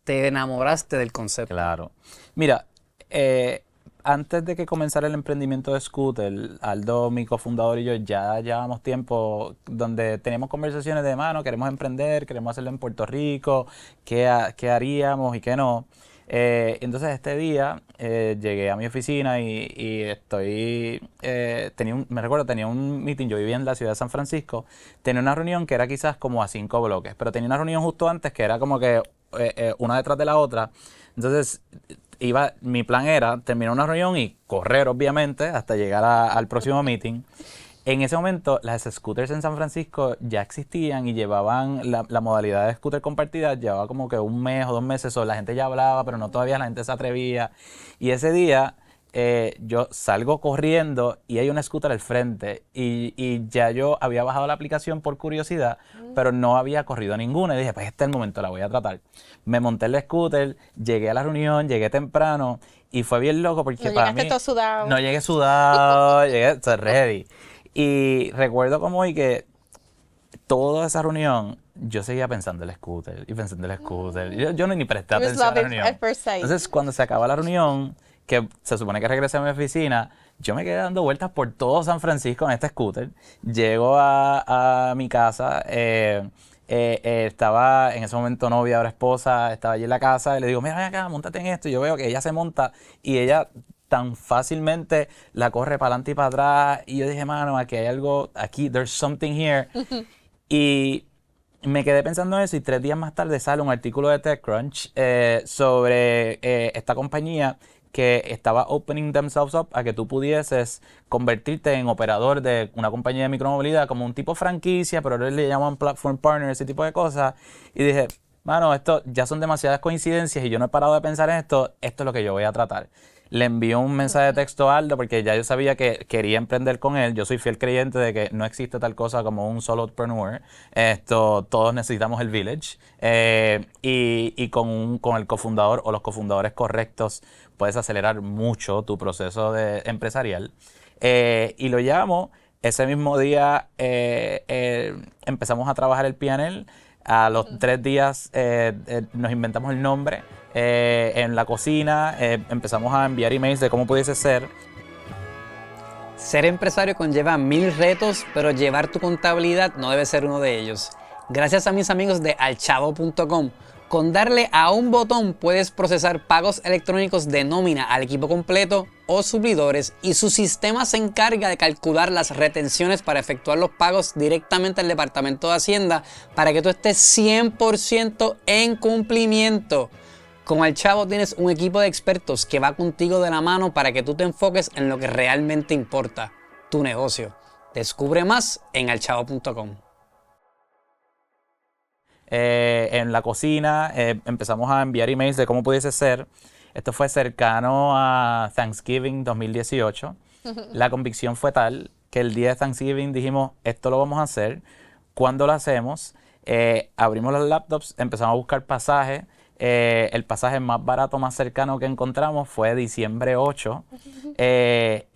[SPEAKER 1] te enamoraste del concepto.
[SPEAKER 3] Claro. Mira, antes de que comenzara el emprendimiento de Scooter, Aldo, mi cofundador y yo ya llevábamos tiempo donde teníamos conversaciones de mano, queremos emprender, queremos hacerlo en Puerto Rico, qué haríamos y qué no. Entonces este día llegué a mi oficina y me recuerdo, tenía un meeting, yo vivía en la ciudad de San Francisco, tenía una reunión que era quizás como a 5 bloques, pero tenía una reunión justo antes que era como que una detrás de la otra. Entonces mi plan era terminar una reunión y correr obviamente hasta llegar al próximo meeting. En ese momento las scooters en San Francisco ya existían y llevaban la modalidad de scooter compartida, llevaba como que 1 mes o 2 meses, la gente ya hablaba, pero no todavía la gente se atrevía. Y ese día yo salgo corriendo y hay una scooter al frente y ya yo había bajado la aplicación por curiosidad, pero no había corrido ninguna y dije, pues este es el momento, la voy a tratar. Me monté en la scooter, llegué a la reunión, llegué temprano y fue bien loco porque para mí...
[SPEAKER 2] todo sudado.
[SPEAKER 3] No llegué sudado, llegué ready. Y recuerdo como hoy que toda esa reunión yo seguía pensando en el scooter y pensando en el scooter. Yo ni presté atención a la reunión. Entonces cuando se acaba la reunión, que se supone que regresé a mi oficina, yo me quedé dando vueltas por todo San Francisco en este scooter. Llego a mi casa, estaba en ese momento novia, ahora esposa, estaba allí en la casa y le digo, mira, ven acá, móntate en esto. Y yo veo que ella se monta y ella tan fácilmente la corre para adelante y para atrás. Y yo dije, mano, aquí hay algo, aquí, there's something here. Y me quedé pensando en eso y 3 días más tarde sale un artículo de TechCrunch sobre esta compañía que estaba opening themselves up a que tú pudieses convertirte en operador de una compañía de micromovilidad como un tipo franquicia, pero ahora le llaman platform partner, ese tipo de cosas. Y dije, mano, esto ya son demasiadas coincidencias y yo no he parado de pensar en esto es lo que yo voy a tratar. Le envió un mensaje de texto a Aldo porque ya yo sabía que quería emprender con él. Yo soy fiel creyente de que no existe tal cosa como un solopreneur. Todos necesitamos el village. Y con el cofundador o los cofundadores correctos puedes acelerar mucho tu proceso empresarial. Y lo llamo. Ese mismo día empezamos a trabajar el P&L. A los 3 días nos inventamos el nombre. En la cocina empezamos a enviar emails de cómo pudiese ser.
[SPEAKER 1] Ser empresario conlleva 1000 retos, pero llevar tu contabilidad no debe ser uno de ellos. Gracias a mis amigos de alchavo.com, con darle a un botón puedes procesar pagos electrónicos de nómina al equipo completo o suplidores y su sistema se encarga de calcular las retenciones para efectuar los pagos directamente al Departamento de Hacienda para que tú estés 100% en cumplimiento. Con Alchavo tienes un equipo de expertos que va contigo de la mano para que tú te enfoques en lo que realmente importa, tu negocio. Descubre más en alchavo.com.
[SPEAKER 3] En la cocina empezamos a enviar emails de cómo pudiese ser. Esto fue cercano a Thanksgiving 2018. La convicción fue tal que el día de Thanksgiving dijimos, esto lo vamos a hacer. ¿Cuándo lo hacemos? Abrimos los laptops, empezamos a buscar pasajes. El pasaje más barato, más cercano que encontramos fue diciembre 8.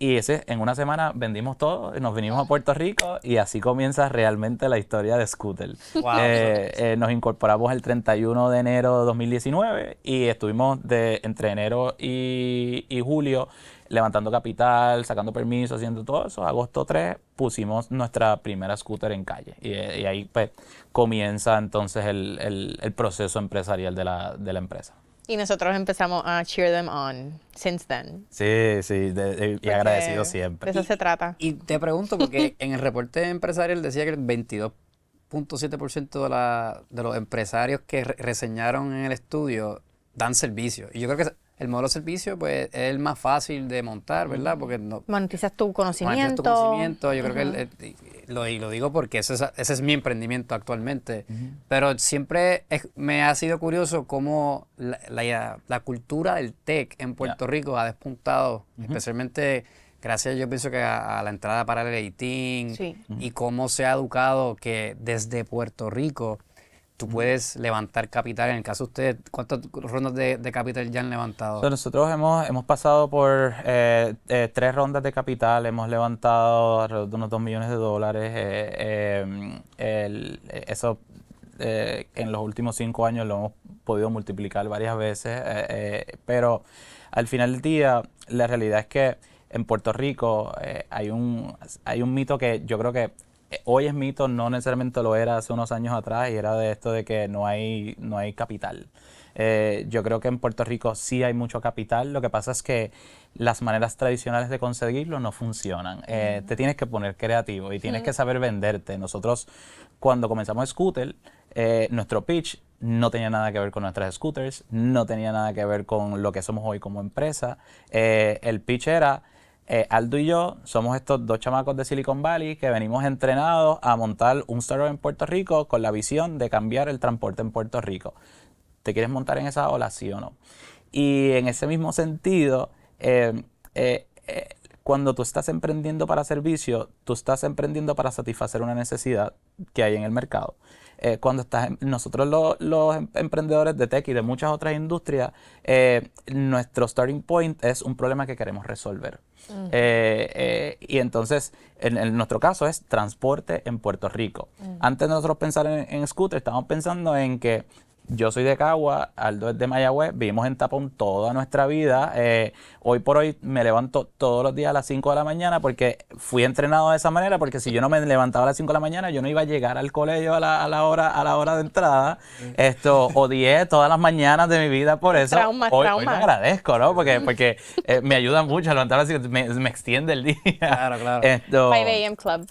[SPEAKER 3] Y en una semana vendimos todo, nos vinimos a Puerto Rico y así comienza realmente la historia de Scooter. Wow. Nos incorporamos el 31 de enero de 2019 y estuvimos entre enero y julio levantando capital, sacando permisos, haciendo todo eso. Agosto 3 pusimos nuestra primera scooter en calle y ahí pues comienza entonces el proceso empresarial de la empresa.
[SPEAKER 2] Y nosotros empezamos a cheer them on since then.
[SPEAKER 3] Sí, y agradecido siempre.
[SPEAKER 2] De eso se trata.
[SPEAKER 1] Y te pregunto porque en el reporte empresarial decía que el 22.7% de los empresarios que reseñaron en el estudio dan servicio. Y yo creo que el modelo de servicio pues, es el más fácil de montar, ¿verdad? Porque
[SPEAKER 2] monetizas tu conocimiento.
[SPEAKER 1] Yo creo que lo digo porque ese es mi emprendimiento actualmente. Pero siempre me ha sido curioso cómo la cultura del tech en Puerto Rico ha despuntado, especialmente gracias, yo pienso que a la entrada para el 18 y cómo se ha educado que desde Puerto Rico tú puedes levantar capital. En el caso de ustedes, ¿cuántas rondas de capital ya han levantado?
[SPEAKER 3] Nosotros hemos pasado por 3 rondas de capital, hemos levantado alrededor de unos $2 millones. Eso en los últimos 5 años lo hemos podido multiplicar varias veces, pero al final del día la realidad es que en Puerto Rico hay un mito que yo creo que hoy es mito, no necesariamente lo era hace unos años atrás, y era de esto de que no hay capital. Yo creo que en Puerto Rico sí hay mucho capital, lo que pasa es que las maneras tradicionales de conseguirlo no funcionan. Te tienes que poner creativo y tienes que saber venderte. Nosotros, cuando comenzamos Scooter, nuestro pitch no tenía nada que ver con nuestras scooters, no tenía nada que ver con lo que somos hoy como empresa. El pitch era... Aldo y yo somos estos 2 chamacos de Silicon Valley que venimos entrenados a montar un startup en Puerto Rico con la visión de cambiar el transporte en Puerto Rico. ¿Te quieres montar en esa ola, sí o no? Y en ese mismo sentido, cuando tú estás emprendiendo para servicio, tú estás emprendiendo para satisfacer una necesidad que hay en el mercado. Nosotros los emprendedores de tech y de muchas otras industrias, nuestro starting point es un problema que queremos resolver. Y entonces, en nuestro caso es transporte en Puerto Rico. Antes de nosotros pensar en Scooter, estábamos pensando en que yo soy de Cagua, Aldo es de Mayagüez, vivimos en Tapón toda nuestra vida. Hoy por hoy me levanto todos los días a las 5 de la mañana porque fui entrenado de esa manera, porque si yo no me levantaba a las 5 de la mañana, yo no iba a llegar al colegio a la hora de entrada. Odié todas las mañanas de mi vida por eso. Hoy me agradezco, ¿no? Porque me ayuda mucho a levantar a las 5, me extiende el día.
[SPEAKER 1] Claro, claro.
[SPEAKER 2] 5 a.m. Club.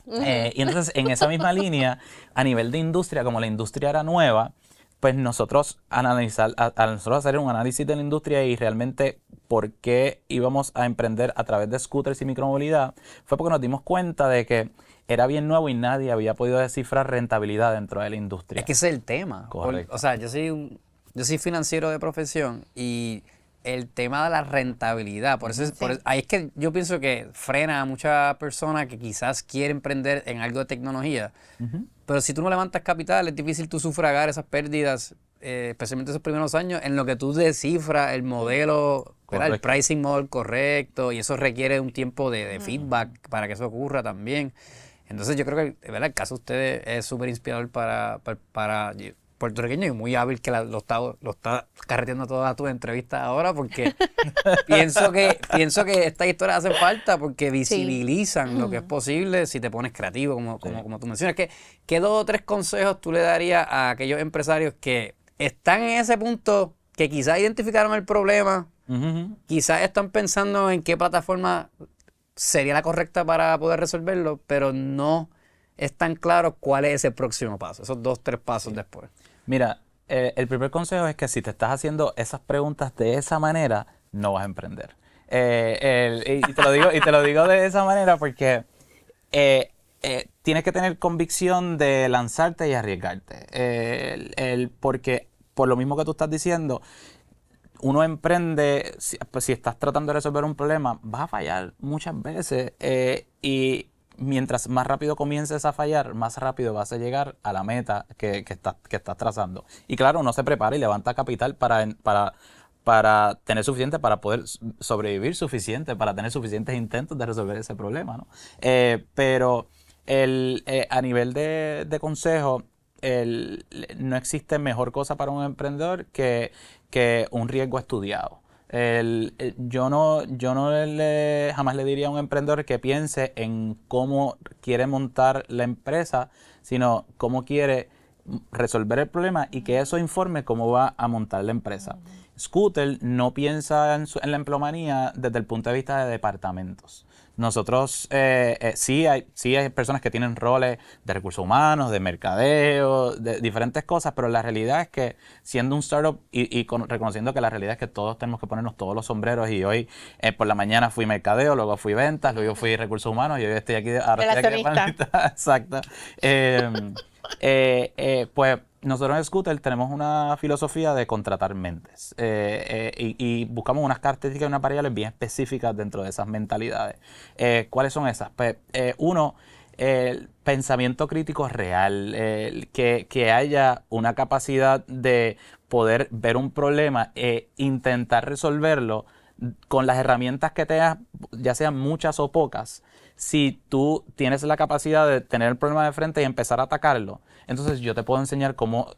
[SPEAKER 3] Y entonces, en esa misma línea, a nivel de industria, como la industria era nueva, pues nosotros hacer un análisis de la industria y realmente por qué íbamos a emprender a través de scooters y micromovilidad, fue porque nos dimos cuenta de que era bien nuevo y nadie había podido descifrar rentabilidad dentro de la industria.
[SPEAKER 1] Es que ese es el tema.
[SPEAKER 3] Correcto.
[SPEAKER 1] O sea, yo soy financiero de profesión y el tema de la rentabilidad, ahí es que yo pienso que frena a muchas personas que quizás quieren emprender en algo de tecnología, pero si tú no levantas capital, es difícil tú sufragar esas pérdidas, especialmente esos primeros años, en lo que tú descifras el modelo, el pricing model correcto, y eso requiere un tiempo de feedback para que eso ocurra también. Entonces yo creo que el caso de ustedes es súper inspirador para puertorriqueño y muy hábil que lo está carreteando todas tus entrevistas ahora, porque pienso que estas historias hacen falta porque visibilizan lo que es posible si te pones creativo, como tú mencionas. ¿Qué 2 o 3 consejos tú le darías a aquellos empresarios que están en ese punto, que quizás identificaron el problema, quizás están pensando en qué plataforma sería la correcta para poder resolverlo, pero no es tan claro cuál es ese próximo paso, esos 2 o 3 pasos después?
[SPEAKER 3] Mira, el primer consejo es que si te estás haciendo esas preguntas de esa manera, no vas a emprender. Y te lo digo de esa manera porque tienes que tener convicción de lanzarte y arriesgarte. Porque por lo mismo que tú estás diciendo, uno emprende, si estás tratando de resolver un problema, vas a fallar muchas veces y mientras más rápido comiences a fallar, más rápido vas a llegar a la meta que estás trazando. Y claro, uno se prepara y levanta capital para tener suficiente, para poder sobrevivir suficiente, para tener suficientes intentos de resolver ese problema, ¿no? Pero a nivel de consejo, no existe mejor cosa para un emprendedor que un riesgo estudiado. Yo jamás le diría a un emprendedor que piense en cómo quiere montar la empresa, sino cómo quiere resolver el problema y que eso informe cómo va a montar la empresa. Scooter no piensa en la empleomanía desde el punto de vista de departamentos. Nosotros sí hay personas que tienen roles de recursos humanos, de mercadeo, de diferentes cosas, pero la realidad es que siendo un startup y reconociendo que la realidad es que todos tenemos que ponernos todos los sombreros, y hoy por la mañana fui mercadeo, luego fui ventas, luego fui recursos humanos y hoy estoy aquí, ahora estoy aquí de panelista. Exacto. Pues nosotros en Scooter tenemos una filosofía de contratar mentes y buscamos unas características y unas variables bien específicas dentro de esas mentalidades. ¿Cuáles son esas? Pues, uno, el pensamiento crítico real, que haya una capacidad de poder ver un problema e intentar resolverlo con las herramientas que tengas, ya sean muchas o pocas. Si tú tienes la capacidad de tener el problema de frente y empezar a atacarlo, entonces yo te puedo enseñar cómo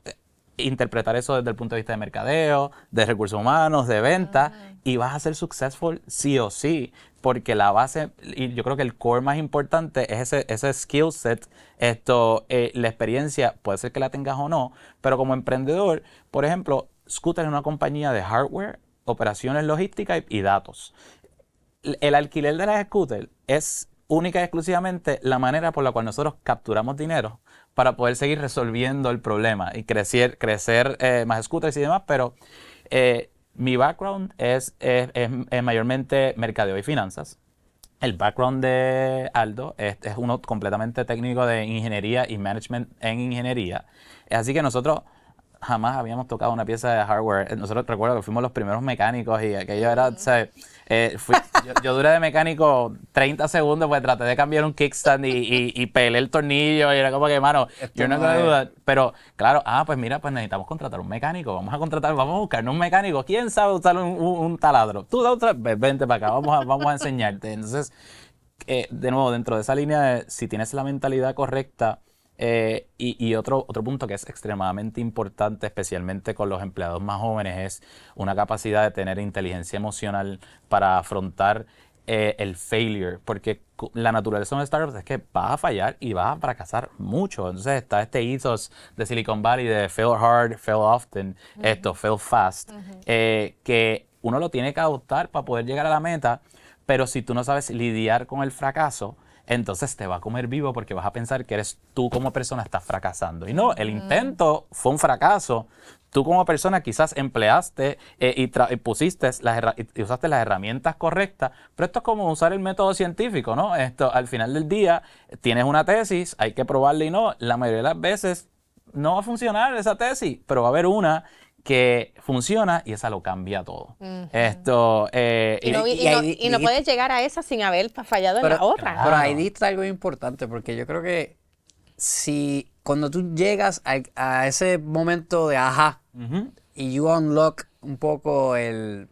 [SPEAKER 3] interpretar eso desde el punto de vista de mercadeo, de recursos humanos, de venta, y vas a ser successful sí o sí, porque la base, y yo creo que el core más importante es ese skill set. La experiencia puede ser que la tengas o no, pero como emprendedor, por ejemplo, Scooter es una compañía de hardware, operaciones logísticas y datos. El alquiler de las scooters es única y exclusivamente la manera por la cual nosotros capturamos dinero para poder seguir resolviendo el problema y crecer más scooters y demás, pero mi background es mayormente mercadeo y finanzas. El background de Aldo es uno completamente técnico de ingeniería y management en ingeniería. Así que nosotros jamás habíamos tocado una pieza de hardware. Nosotros recuerdo que fuimos los primeros mecánicos y aquello era, yo duré de mecánico 30 segundos, pues traté de cambiar un kickstand y pelé el tornillo y era como que, mano, yo no tengo duda. Pero claro, pues mira, pues necesitamos contratar un mecánico, vamos a buscarnos un mecánico. ¿Quién sabe usar un taladro? Tú, vente para acá, vamos a enseñarte. Entonces, de nuevo, dentro de esa línea de si tienes la mentalidad correcta, Y otro punto que es extremadamente importante, especialmente con los empleados más jóvenes, es una capacidad de tener inteligencia emocional para afrontar el failure, porque la naturaleza de un startup es que vas a fallar y vas a fracasar mucho. Entonces está este ethos de Silicon Valley de fail hard, fail often, fail fast, que uno lo tiene que adoptar para poder llegar a la meta, pero si tú no sabes lidiar con el fracaso, entonces te va a comer vivo porque vas a pensar que eres tú como persona estás fracasando. Y no, el intento fue un fracaso. Tú como persona quizás empleaste y pusiste y usaste las herramientas correctas, pero esto es como usar el método científico, ¿no? Esto, al final del día, tienes una tesis, hay que probarla y no. La mayoría de las veces no va a funcionar esa tesis, pero va a haber una que funciona y esa lo cambia todo. Esto
[SPEAKER 2] y no puedes llegar a esa sin haber fallado en la otra.
[SPEAKER 1] Claro. Pero ahí diste algo importante, porque yo creo que si cuando tú llegas a ese momento de ajá y you unlock un poco el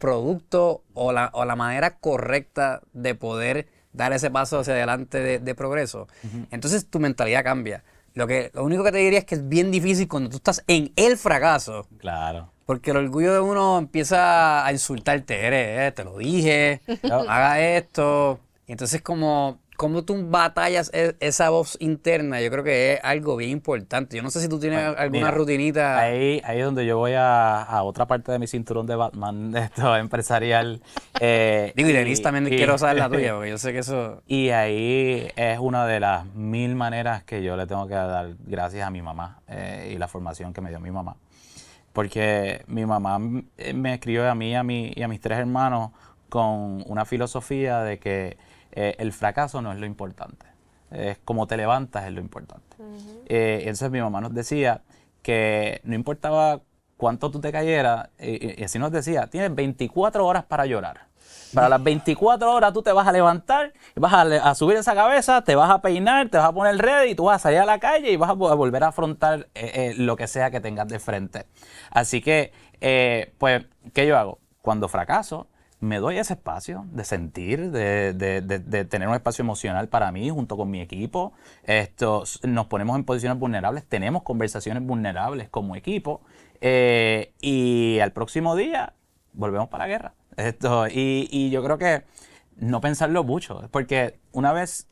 [SPEAKER 1] producto o la manera correcta de poder dar ese paso hacia adelante de progreso, entonces tu mentalidad cambia. Lo único que te diría es que es bien difícil cuando tú estás en el fracaso.
[SPEAKER 3] Claro.
[SPEAKER 1] Porque el orgullo de uno empieza a insultarte. Te lo dije, haga esto. Y entonces como tú batallas esa voz interna, yo creo que es algo bien importante. Yo no sé si tú tienes alguna rutinita.
[SPEAKER 3] Ahí es donde yo voy a otra parte de mi cinturón de Batman, esto empresarial.
[SPEAKER 1] Digo, y Denise también quiero saber la tuya, porque yo sé que eso...
[SPEAKER 3] Y ahí es una de las 1000 maneras que yo le tengo que dar gracias a mi mamá y la formación que me dio mi mamá. Porque mi mamá me crió a mí y a mis 3 hermanos con una filosofía de que el fracaso no es lo importante. Es como te levantas es lo importante. Entonces mi mamá nos decía que no importaba cuánto tú te cayeras, y así nos decía, tienes 24 horas para llorar. Para las 24 horas tú te vas a levantar, vas a subir esa cabeza, te vas a peinar, te vas a poner ready y tú vas a salir a la calle y vas a volver a afrontar lo que sea que tengas de frente. Así que, pues, ¿qué yo hago? Cuando fracaso, me doy ese espacio de sentir, de tener un espacio emocional para mí junto con mi equipo. Nos ponemos en posiciones vulnerables, tenemos conversaciones vulnerables como equipo y al próximo día volvemos para la guerra. Y yo creo que no pensarlo mucho, porque una vez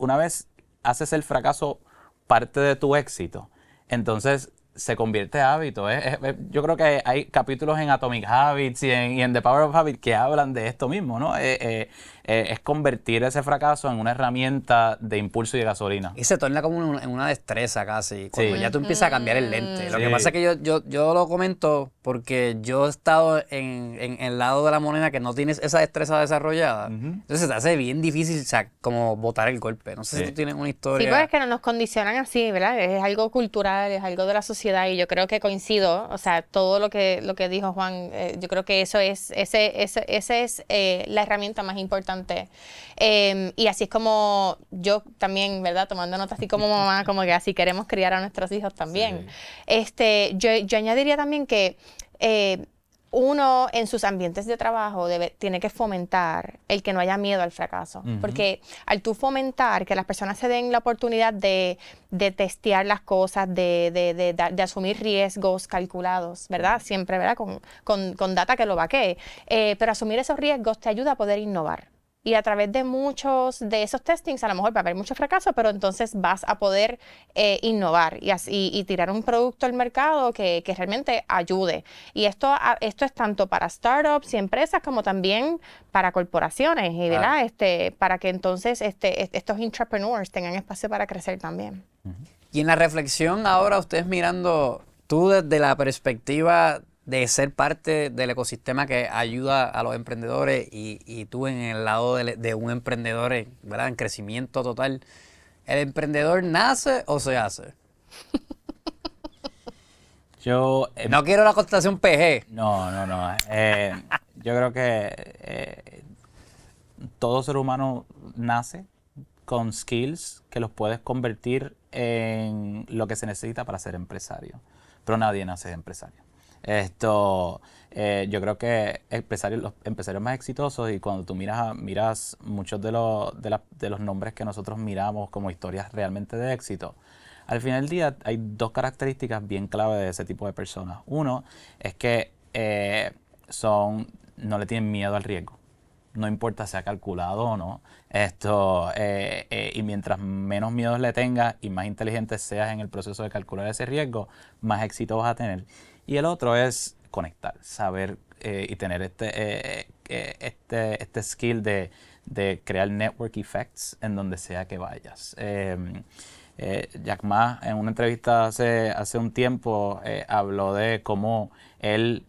[SPEAKER 3] haces el fracaso parte de tu éxito, entonces se convierte en hábito. Yo creo que hay capítulos en Atomic Habits y en The Power of Habit que hablan de esto mismo, ¿no? Es convertir ese fracaso en una herramienta de impulso y de gasolina.
[SPEAKER 1] Y se torna como en una destreza casi, cuando ya tú empiezas a cambiar el lente. Lo que pasa es que yo lo comento porque yo he estado en el lado de la moneda que no tienes esa destreza desarrollada. Entonces te hace bien difícil, o sea, como botar el golpe. No sé si tú tienes una historia.
[SPEAKER 2] Sí, pues es que no nos condicionan así, ¿verdad? Es algo cultural, es algo de la sociedad y yo creo que coincido, o sea, todo lo que dijo Juan, yo creo que esa es la herramienta más importante. Y así es como yo también, ¿verdad? Tomando nota así como mamá, como que así queremos criar a nuestros hijos también. Yo añadiría también que uno en sus ambientes de trabajo tiene que fomentar el que no haya miedo al fracaso, porque al tú fomentar que las personas se den la oportunidad de testear las cosas, de asumir riesgos calculados, ¿verdad? Siempre, ¿verdad? Con data que lo vaquee, pero asumir esos riesgos te ayuda a poder innovar. Y a través de muchos de esos testings, a lo mejor va a haber mucho fracaso, pero entonces vas a poder innovar y tirar un producto al mercado que realmente ayude. Y esto es tanto para startups y empresas como también para corporaciones, y ¿verdad? Para que entonces estos entrepreneurs tengan espacio para crecer también.
[SPEAKER 1] Y en la reflexión ahora, ustedes mirando, tú desde la perspectiva de ser parte del ecosistema que ayuda a los emprendedores y tú en el lado de un emprendedor, ¿verdad? En crecimiento total, ¿el emprendedor nace o se hace? No quiero la contestación PG.
[SPEAKER 3] No. Yo creo que todo ser humano nace con skills que los puedes convertir en lo que se necesita para ser empresario. Pero nadie nace empresario. Yo creo que los empresarios más exitosos, y cuando tú miras muchos de los nombres que nosotros miramos como historias realmente de éxito, al final del día hay dos características bien clave de ese tipo de personas. Uno es que no le tienen miedo al riesgo. No importa sea calculado o no. Y mientras menos miedos le tengas y más inteligente seas en el proceso de calcular ese riesgo, más éxito vas a tener. Y el otro es conectar, saber y tener este skill de crear network effects en donde sea que vayas. Jack Ma, en una entrevista hace un tiempo, habló de cómo él,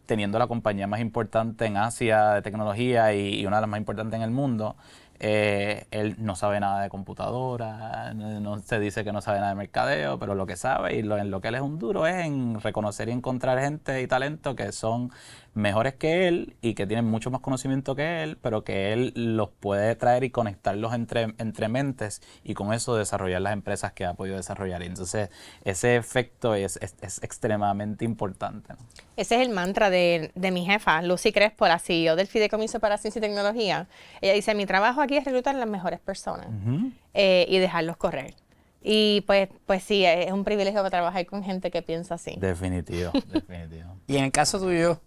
[SPEAKER 3] teniendo la compañía más importante en Asia de tecnología y una de las más importantes en el mundo, él no sabe nada de computadora, no se dice que no sabe nada de mercadeo, pero lo que sabe en lo que él es un duro es en reconocer y encontrar gente y talento que son mejores que él y que tienen mucho más conocimiento que él, pero que él los puede traer y conectarlos entre mentes y con eso desarrollar las empresas que ha podido desarrollar. Y entonces ese efecto es extremadamente importante, ¿no?
[SPEAKER 2] Ese es el mantra de mi jefa, Lucy Crespo, la CEO del Fideicomiso para Ciencia y Tecnología. Ella dice, mi trabajo aquí es reclutar las mejores personas y dejarlos correr. Y pues sí, es un privilegio trabajar con gente que piensa así.
[SPEAKER 3] Definitivo, definitivo.
[SPEAKER 1] Y en el caso tuyo,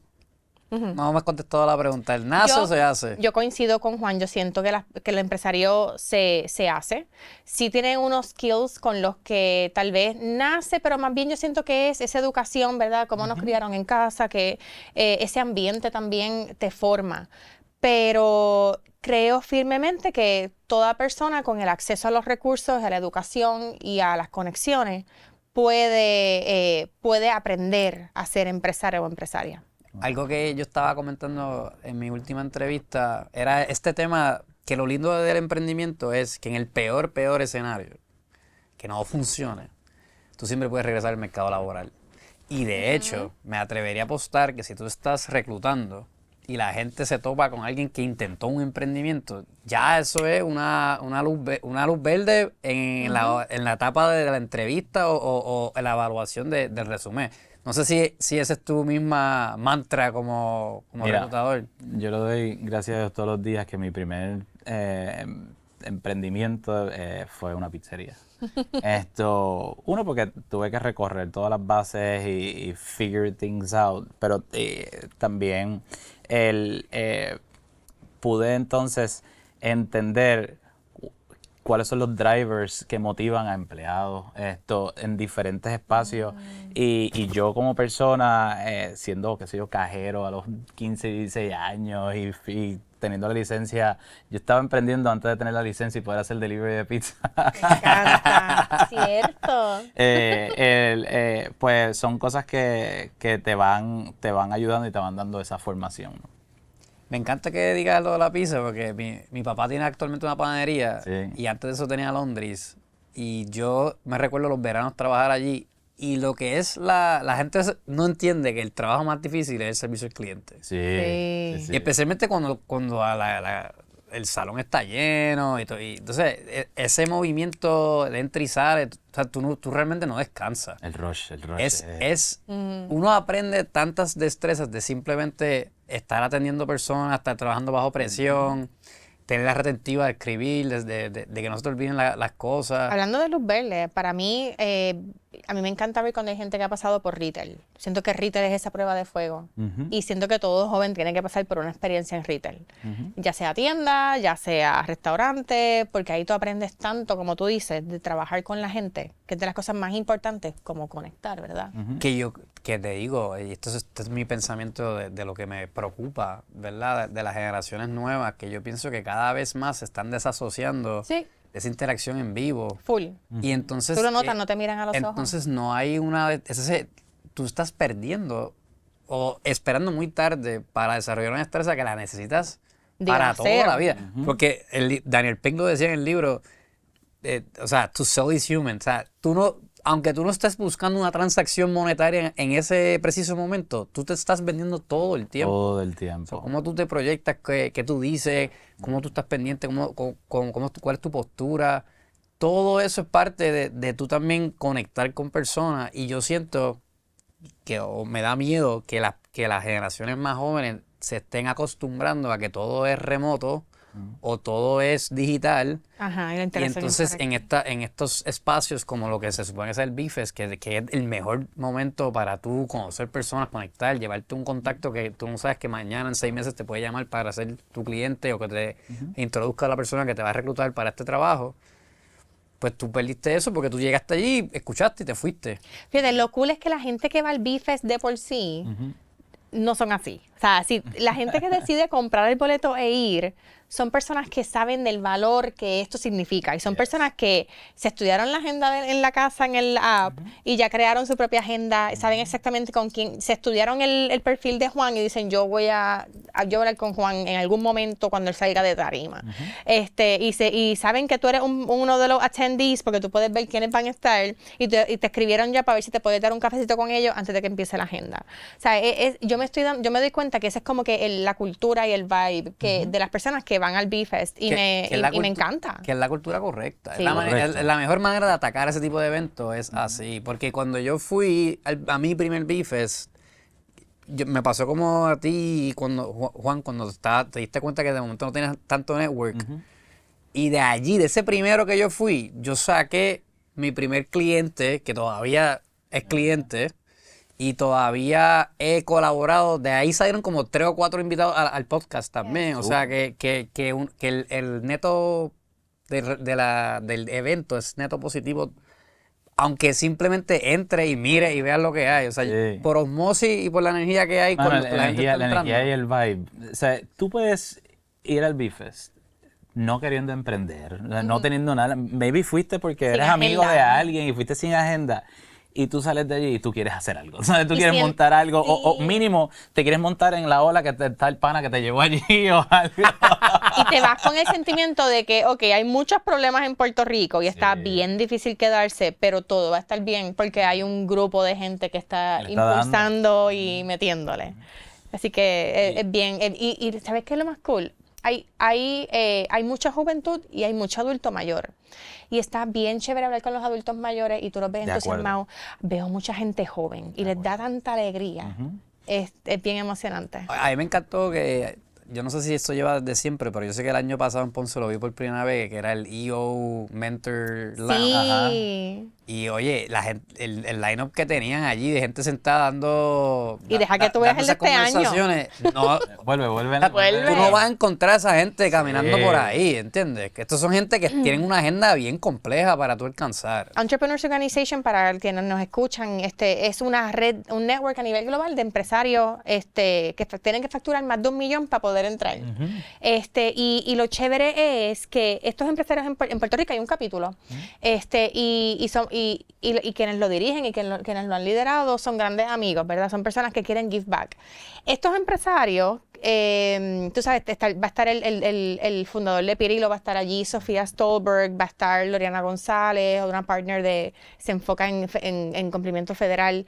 [SPEAKER 1] no me has contestado la pregunta, ¿el nace o se hace?
[SPEAKER 2] Yo coincido con Juan, yo siento que el empresario se hace. Sí tiene unos skills con los que tal vez nace, pero más bien yo siento que es esa educación, ¿verdad? Cómo nos criaron en casa, que ese ambiente también te forma. Pero creo firmemente que toda persona con el acceso a los recursos, a la educación y a las conexiones puede aprender a ser empresario o empresaria.
[SPEAKER 1] Algo que yo estaba comentando en mi última entrevista era este tema, que lo lindo del emprendimiento es que en el peor escenario, que no funcione, tú siempre puedes regresar al mercado laboral. Y de hecho, me atrevería a apostar que si tú estás reclutando y la gente se topa con alguien que intentó un emprendimiento, ya eso es una luz verde en la etapa de la entrevista o en la evaluación del resumen. No sé si ese es tu misma mantra como reclutador.
[SPEAKER 3] Yo le doy gracias a Dios todos los días que mi primer emprendimiento fue una pizzería. Uno, porque tuve que recorrer todas las bases y figure things out, pero también pude entonces entender cuáles son los drivers que motivan a empleados en diferentes espacios. Y yo como persona, siendo, qué sé yo, cajero a los 15, 16 años y teniendo la licencia, yo estaba emprendiendo antes de tener la licencia y poder hacer delivery de pizza.
[SPEAKER 2] Me encanta, cierto.
[SPEAKER 3] Pues son cosas que te van ayudando y te van dando esa formación, ¿no?
[SPEAKER 1] Me encanta que digas lo de la pizza porque mi papá tiene actualmente una panadería y antes de eso tenía Londres. Y yo me recuerdo los veranos trabajar allí y lo que es la gente no entiende que el trabajo más difícil es el servicio al cliente.
[SPEAKER 3] Sí.
[SPEAKER 1] Y especialmente cuando el salón está lleno y entonces ese movimiento de entra y sale, o sea, tú realmente no descansas.
[SPEAKER 3] El rush.
[SPEAKER 1] Uno aprende tantas destrezas de simplemente estar atendiendo personas, estar trabajando bajo presión, tener la retentiva de escribir, de que no se te olviden las cosas.
[SPEAKER 2] Hablando de luz verde, para mí, a mí me encanta ver cuando hay gente que ha pasado por retail. Siento que retail es esa prueba de fuego. Y siento que todo joven tiene que pasar por una experiencia en retail. Ya sea tienda, ya sea restaurante, porque ahí tú aprendes tanto, como tú dices, de trabajar con la gente, que es de las cosas más importantes, como conectar, ¿verdad?
[SPEAKER 1] Que te digo, y este es mi pensamiento de lo que me preocupa, ¿verdad? De las generaciones nuevas, que yo pienso que cada vez más se están desasociando de esa interacción en vivo.
[SPEAKER 2] Full.
[SPEAKER 1] Y entonces...
[SPEAKER 2] Tú lo notas, no te miran a los ojos.
[SPEAKER 1] Entonces no hay tú estás perdiendo esperando muy tarde para desarrollar una destreza que la necesitas para toda la vida. Porque Daniel Pink lo decía en el libro, to sell is human. O sea, aunque tú no estés buscando una transacción monetaria en ese preciso momento, tú te estás vendiendo todo el tiempo.
[SPEAKER 3] Todo el tiempo.
[SPEAKER 1] O sea, cómo tú te proyectas, qué tú dices, cómo tú estás pendiente, cuál es tu postura. Todo eso es parte de tú también conectar con personas. Y yo siento o me da miedo que las generaciones más jóvenes se estén acostumbrando a que todo es remoto o todo es digital.
[SPEAKER 2] Ajá, y
[SPEAKER 1] entonces en estos espacios como lo que se supone que es el BFest, que es el mejor momento para tú conocer personas, conectar, llevarte un contacto que tú no sabes que mañana en 6 meses te puede llamar para ser tu cliente o que te introduzca a la persona que te va a reclutar para este trabajo. Pues tú perdiste eso porque tú llegaste allí, escuchaste y te fuiste.
[SPEAKER 2] Fíjate, lo cool es que la gente que va al BFest de por sí no son así. O sea, si la gente que decide comprar el boleto e ir son personas que saben del valor que esto significa y son personas que se estudiaron la agenda en la casa, en el app y ya crearon su propia agenda, saben exactamente con quién, se estudiaron el perfil de Juan y dicen yo voy a hablar con Juan en algún momento cuando él salga de tarima. Y saben que tú eres uno de los attendees porque tú puedes ver quiénes van a estar y te escribieron ya para ver si te puedes dar un cafecito con ellos antes de que empiece la agenda. O sea, yo me doy cuenta que esa es como que la cultura y el vibe que de las personas que van al BFest y me encanta.
[SPEAKER 1] Que es la cultura correcta.
[SPEAKER 2] Sí.
[SPEAKER 1] La mejor manera de atacar ese tipo de eventos es así. Porque cuando yo fui a mi primer BFest, me pasó como a ti, Juan, cuando te diste cuenta que de momento no tenías tanto network. Y de allí, de ese primero que yo fui, yo saqué mi primer cliente, que todavía es cliente, y todavía he colaborado. De ahí salieron como 3 o 4 invitados al podcast también. O sea, que el neto del evento es neto positivo, aunque simplemente entre y mire y vea lo que hay. O sea, por osmosis y por la energía que hay,
[SPEAKER 3] Mano,
[SPEAKER 1] cuando la gente está entrando.
[SPEAKER 3] energía y el vibe. O sea, tú puedes ir al BFest no queriendo emprender, no teniendo nada. Maybe fuiste porque eres amigo de alguien y fuiste sin agenda. Y tú sales de allí y tú quieres hacer algo. ¿Sabes? Tú quieres montar algo. Sí. O mínimo, te quieres montar en la ola que está el pana que te llevó allí o algo.
[SPEAKER 2] Y te vas con el sentimiento de que, ok, hay muchos problemas en Puerto Rico y está bien difícil quedarse, pero todo va a estar bien porque hay un grupo de gente que está impulsando y metiéndole. Así que es bien. Y ¿sabes qué es lo más cool? Hay mucha juventud y hay mucho adulto mayor. Y está bien chévere hablar con los adultos mayores y tú los ves entusiasmados. Veo mucha gente joven y les da tanta alegría. Es bien emocionante.
[SPEAKER 1] A mí me encantó que, yo no sé si esto lleva desde siempre, pero yo sé que el año pasado en Ponce lo vi por primera vez, que era el EO Mentor Lab.
[SPEAKER 2] Sí.
[SPEAKER 1] Y oye, el line-up que tenían allí de gente sentada dando...
[SPEAKER 2] Y deja que tú veas el de este año.
[SPEAKER 1] No,
[SPEAKER 3] vuelve.
[SPEAKER 1] Tú no vas a encontrar a esa gente caminando por ahí, ¿entiendes? Que estos son gente que tienen una agenda bien compleja para tú alcanzar.
[SPEAKER 2] Entrepreneurs Organization, para quienes nos escuchan, es una red, un network a nivel global de empresarios que tienen que facturar más de $1 millón para poder entrar. Y lo chévere es que estos empresarios en Puerto Rico hay un capítulo, y quienes lo dirigen y quienes lo han liderado son grandes amigos, ¿verdad? Son personas que quieren give back. Estos empresarios, tú sabes, va a estar el fundador de Pirilo, va a estar allí Sofía Stolberg, va a estar Loriana González, una partner se enfoca en cumplimiento federal,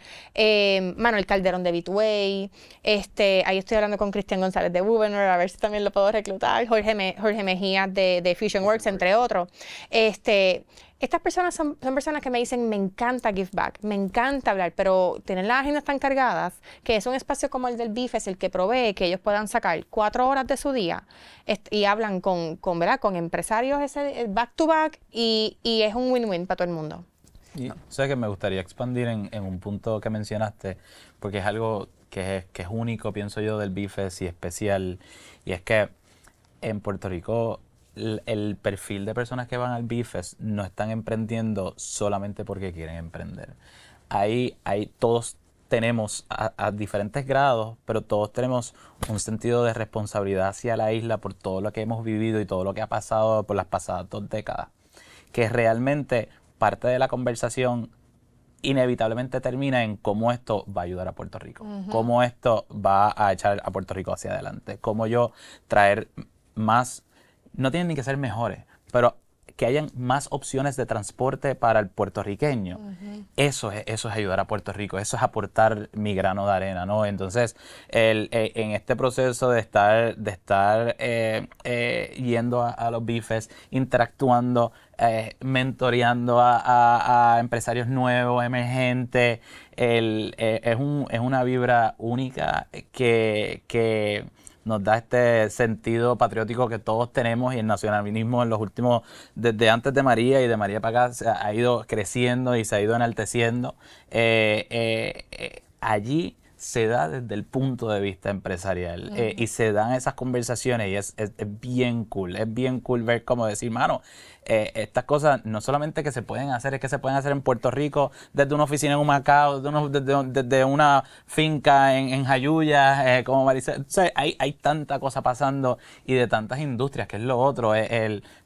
[SPEAKER 2] Manuel Calderón de Bitway, ahí estoy hablando con Cristian González de Bubener, a ver si también lo puedo reclutar, Jorge Mejía de Fusion Works, entre otros. Estas personas son personas que me dicen, me encanta give back, me encanta hablar, pero tienen las agendas tan cargadas que es un espacio como el del BFest el que provee que ellos puedan sacar 4 horas de su día y hablan con empresarios back to back y es un win-win para todo el mundo.
[SPEAKER 3] Y sé que me gustaría expandir en un punto que mencionaste, porque es algo que es único, pienso yo, del BFest y especial, y es que en Puerto Rico el perfil de personas que van al BFest no están emprendiendo solamente porque quieren emprender. Todos tenemos a diferentes grados, pero todos tenemos un sentido de responsabilidad hacia la isla por todo lo que hemos vivido y todo lo que ha pasado por las pasadas 2 décadas, que realmente parte de la conversación inevitablemente termina en cómo esto va a ayudar a Puerto Rico, cómo esto va a echar a Puerto Rico hacia adelante, cómo yo traer más. No tienen ni que ser mejores, pero que hayan más opciones de transporte para el puertorriqueño. Eso es ayudar a Puerto Rico, eso es aportar mi grano de arena, ¿no? Entonces, en este proceso de estar yendo a los bifes, interactuando, mentoreando a empresarios nuevos, emergentes, es una vibra única que nos da este sentido patriótico que todos tenemos, y el nacionalismo en los últimos, desde antes de María y de María para acá, se ha ido creciendo y se ha ido enalteciendo. Allí se da desde el punto de vista empresarial, y se dan esas conversaciones, y es bien cool ver cómo decir, mano, estas cosas no solamente que se pueden hacer, es que se pueden hacer en Puerto Rico, desde una oficina en Humacao, desde una finca en Jayuya, como Maricel. O sea, hay tanta cosa pasando, y de tantas industrias, que es lo otro.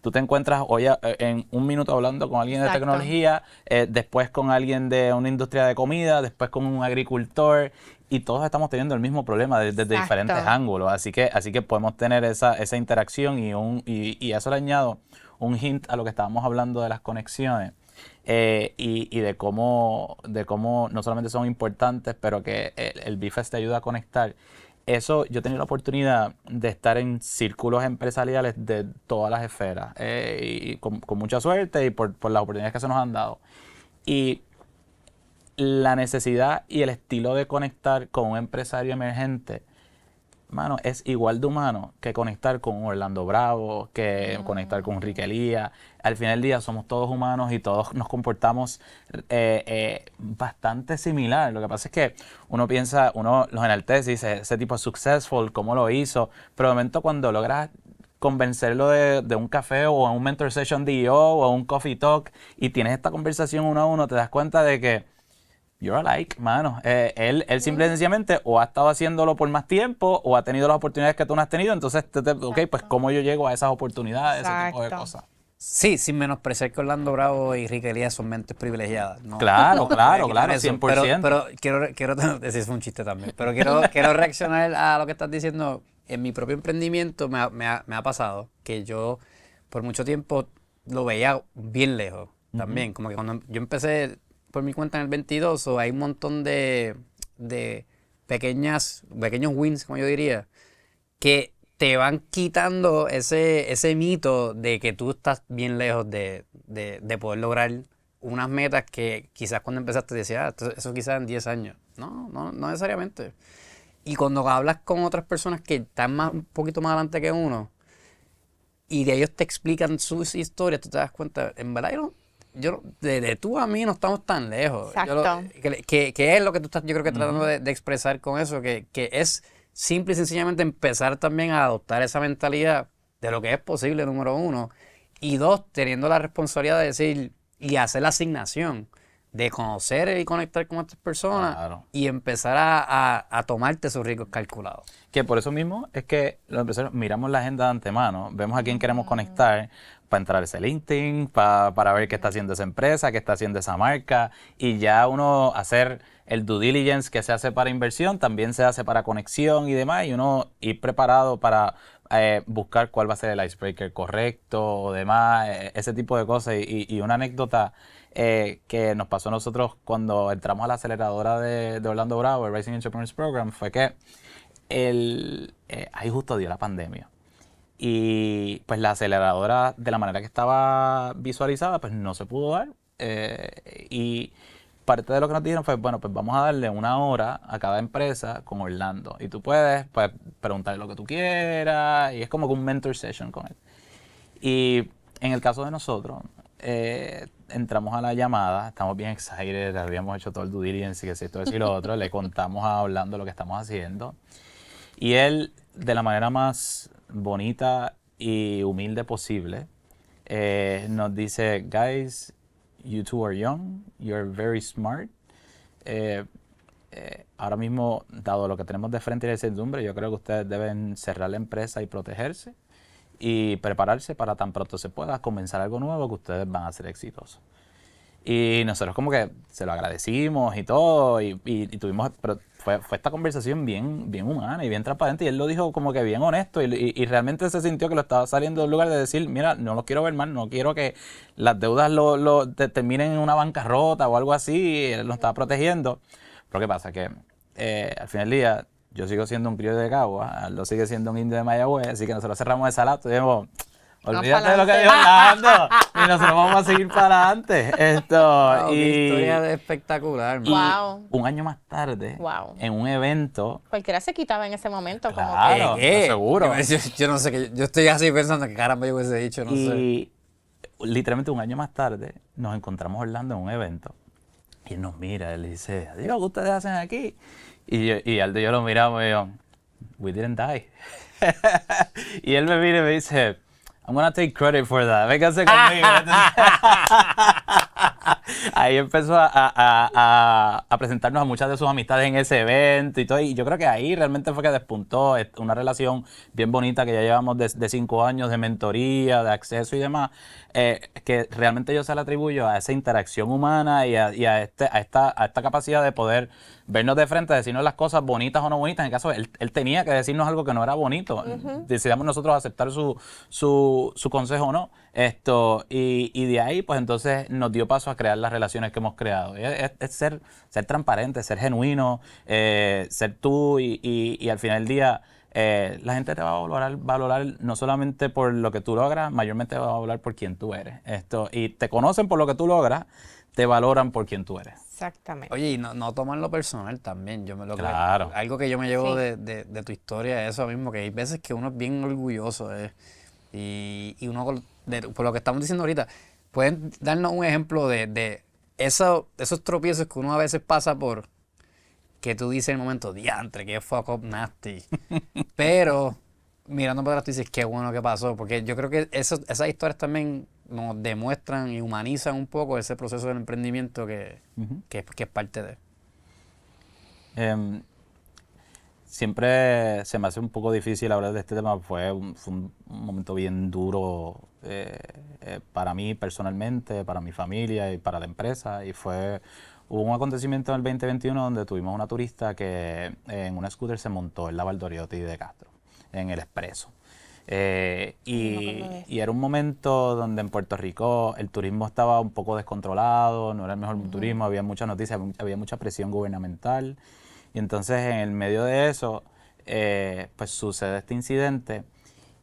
[SPEAKER 3] Tú te encuentras hoy en un minuto hablando con alguien de tecnología, después con alguien de una industria de comida, después con un agricultor, y todos estamos teniendo el mismo problema desde diferentes ángulos. Así que podemos tener esa interacción, y a eso le añado un hint a lo que estábamos hablando de las conexiones, y de cómo no solamente son importantes, pero que el BIFES te ayuda a conectar. Eso, yo he tenido la oportunidad de estar en círculos empresariales de todas las esferas, y con mucha suerte, y por las oportunidades que se nos han dado. Y la necesidad y el estilo de conectar con un empresario emergente, mano, es igual de humano que conectar con Orlando Bravo, que conectar con Enrique Elías. Al final del día somos todos humanos, y todos nos comportamos bastante similar. Lo que pasa es que uno los enaltece y dice, ese tipo es successful, ¿cómo lo hizo? Pero de momento, cuando logras convencerlo de un café, o un mentor session DEO, o un coffee talk, y tienes esta conversación uno a uno, te das cuenta de que you're alike, mano. Él simple y sencillamente o ha estado haciéndolo por más tiempo, o ha tenido las oportunidades que tú no has tenido. Entonces, ok, pues cómo yo llego a esas oportunidades, ese tipo de cosas.
[SPEAKER 1] Sí, sin menospreciar que Orlando Bravo y Enrique Elías son mentes privilegiadas, ¿no?
[SPEAKER 3] Claro, 100%.
[SPEAKER 1] Pero quiero decir, es un chiste también, pero quiero reaccionar a lo que estás diciendo. En mi propio emprendimiento me ha pasado que yo por mucho tiempo lo veía bien lejos también. Como que cuando yo empecé por mi cuenta en el 22, hay un montón de pequeños wins, como yo diría, que te van quitando ese mito de que tú estás bien lejos de poder lograr unas metas que quizás cuando empezaste decías, eso quizás en 10 años. No necesariamente. Y cuando hablas con otras personas que están un poquito más adelante que uno, y de ellos te explican sus historias, tú te das cuenta, en verdad de tú a mí no estamos tan lejos.
[SPEAKER 2] Exacto.
[SPEAKER 1] Que es lo que tú estás, yo creo que tratando de expresar con eso, que es simple y sencillamente empezar también a adoptar esa mentalidad de lo que es posible, número uno. Y dos, teniendo la responsabilidad de decir y hacer la asignación de conocer y conectar con estas personas, y empezar a tomarte esos ricos calculados.
[SPEAKER 3] Que por eso mismo es que los empresarios miramos la agenda de antemano, vemos a quién queremos conectar, para entrar a ese LinkedIn, para ver qué está haciendo esa empresa, qué está haciendo esa marca, y ya uno hacer el due diligence que se hace para inversión, también se hace para conexión y demás, y uno ir preparado para buscar cuál va a ser el icebreaker correcto o demás, ese tipo de cosas. Y una anécdota que nos pasó a nosotros cuando entramos a la aceleradora de Orlando Bravo, el Rising Entrepreneurs Program, fue que ahí justo dio la pandemia. Y pues la aceleradora, de la manera que estaba visualizada, pues no se pudo dar. Y parte de lo que nos dijeron fue, bueno, pues vamos a darle 1 hora a cada empresa con Orlando. Y tú puedes pues, preguntarle lo que tú quieras, y es como un mentor session con él. Y en el caso de nosotros, entramos a la llamada, estamos bien excited, habíamos hecho todo el due diligence y que si esto, y lo otro, le contamos a Orlando lo que estamos haciendo. Y él, de la manera más bonita y humilde posible, nos dice, guys, you two are young, you're very smart. Ahora mismo, dado lo que tenemos de frente y la incertidumbre, yo creo que ustedes deben cerrar la empresa y protegerse, y prepararse para tan pronto se pueda comenzar algo nuevo, que ustedes van a ser exitosos. Y nosotros como que se lo agradecimos y todo, y tuvimos, pero fue esta conversación bien humana y bien transparente, y él lo dijo como que bien honesto, y realmente se sintió que lo estaba saliendo del lugar de decir, mira, no lo quiero ver mal, no quiero que las deudas terminen en una bancarrota o algo así, y él lo estaba protegiendo. Pero ¿qué pasa? Que al final del día, yo sigo siendo un criollo de Cagua, Aldo sigue siendo un indio de Mayagüez, así que nosotros cerramos esa laptop y dijimos, olvídate de lo que dijo Orlando, y nosotros vamos a seguir para adelante.
[SPEAKER 1] Wow, qué historia espectacular.
[SPEAKER 2] Wow.
[SPEAKER 3] Un año más tarde, en un evento...
[SPEAKER 2] Cualquiera se quitaba en ese momento.
[SPEAKER 3] Claro,
[SPEAKER 2] como que...
[SPEAKER 3] seguro.
[SPEAKER 1] Yo no sé, yo estoy así pensando que caramba yo hubiese dicho, no sé.
[SPEAKER 3] Y literalmente un año más tarde nos encontramos Orlando en un evento, y él nos mira, él dice, adiós, ¿qué ustedes hacen aquí? Y Aldo y yo lo miramos y yo, we didn't die. Y él me mira y me dice, I'm gonna take credit for that. Véngase conmigo. Ahí empezó a presentarnos a muchas de sus amistades en ese evento y todo. Y yo creo que ahí realmente fue que despuntó una relación bien bonita que ya llevamos de 5 años de mentoría, de acceso y demás. Que realmente yo se la atribuyo a esa interacción humana y a esta capacidad de poder vernos de frente, decirnos las cosas bonitas o no bonitas. En el caso, él tenía que decirnos algo que no era bonito. Decidamos nosotros aceptar su consejo o no. Y de ahí, pues entonces nos dio paso a crear las relaciones que hemos creado. Es ser transparente, ser genuino, ser tú y al final del día la gente te va a valorar no solamente por lo que tú logras, mayormente va a valorar por quién tú eres. Y te conocen por lo que tú logras, te valoran por quién tú eres.
[SPEAKER 2] Exactamente.
[SPEAKER 1] Oye, y no toman lo personal también.
[SPEAKER 3] Claro.
[SPEAKER 1] Algo que yo me llevo de tu historia es eso mismo, que hay veces que uno es bien orgulloso y uno, por lo que estamos diciendo ahorita, pueden darnos un ejemplo de esos tropiezos que uno a veces pasa por, que tú dices en el momento, diantre, que fuck up nasty. Pero mirando para atrás tú dices, qué bueno que pasó, porque yo creo que esas historias también nos demuestran y humanizan un poco ese proceso del emprendimiento que es parte de.
[SPEAKER 3] Siempre se me hace un poco difícil hablar de este tema. Fue un momento bien duro para mí personalmente, para mi familia y para la empresa. Hubo un acontecimiento en el 2021 donde tuvimos una turista que en una scooter se montó en la Valdoriotti de Castro, en el Expreso. Y era un momento donde en Puerto Rico el turismo estaba un poco descontrolado, no era el mejor turismo, había muchas noticias, había mucha presión gubernamental. Y entonces en el medio de eso, pues sucede este incidente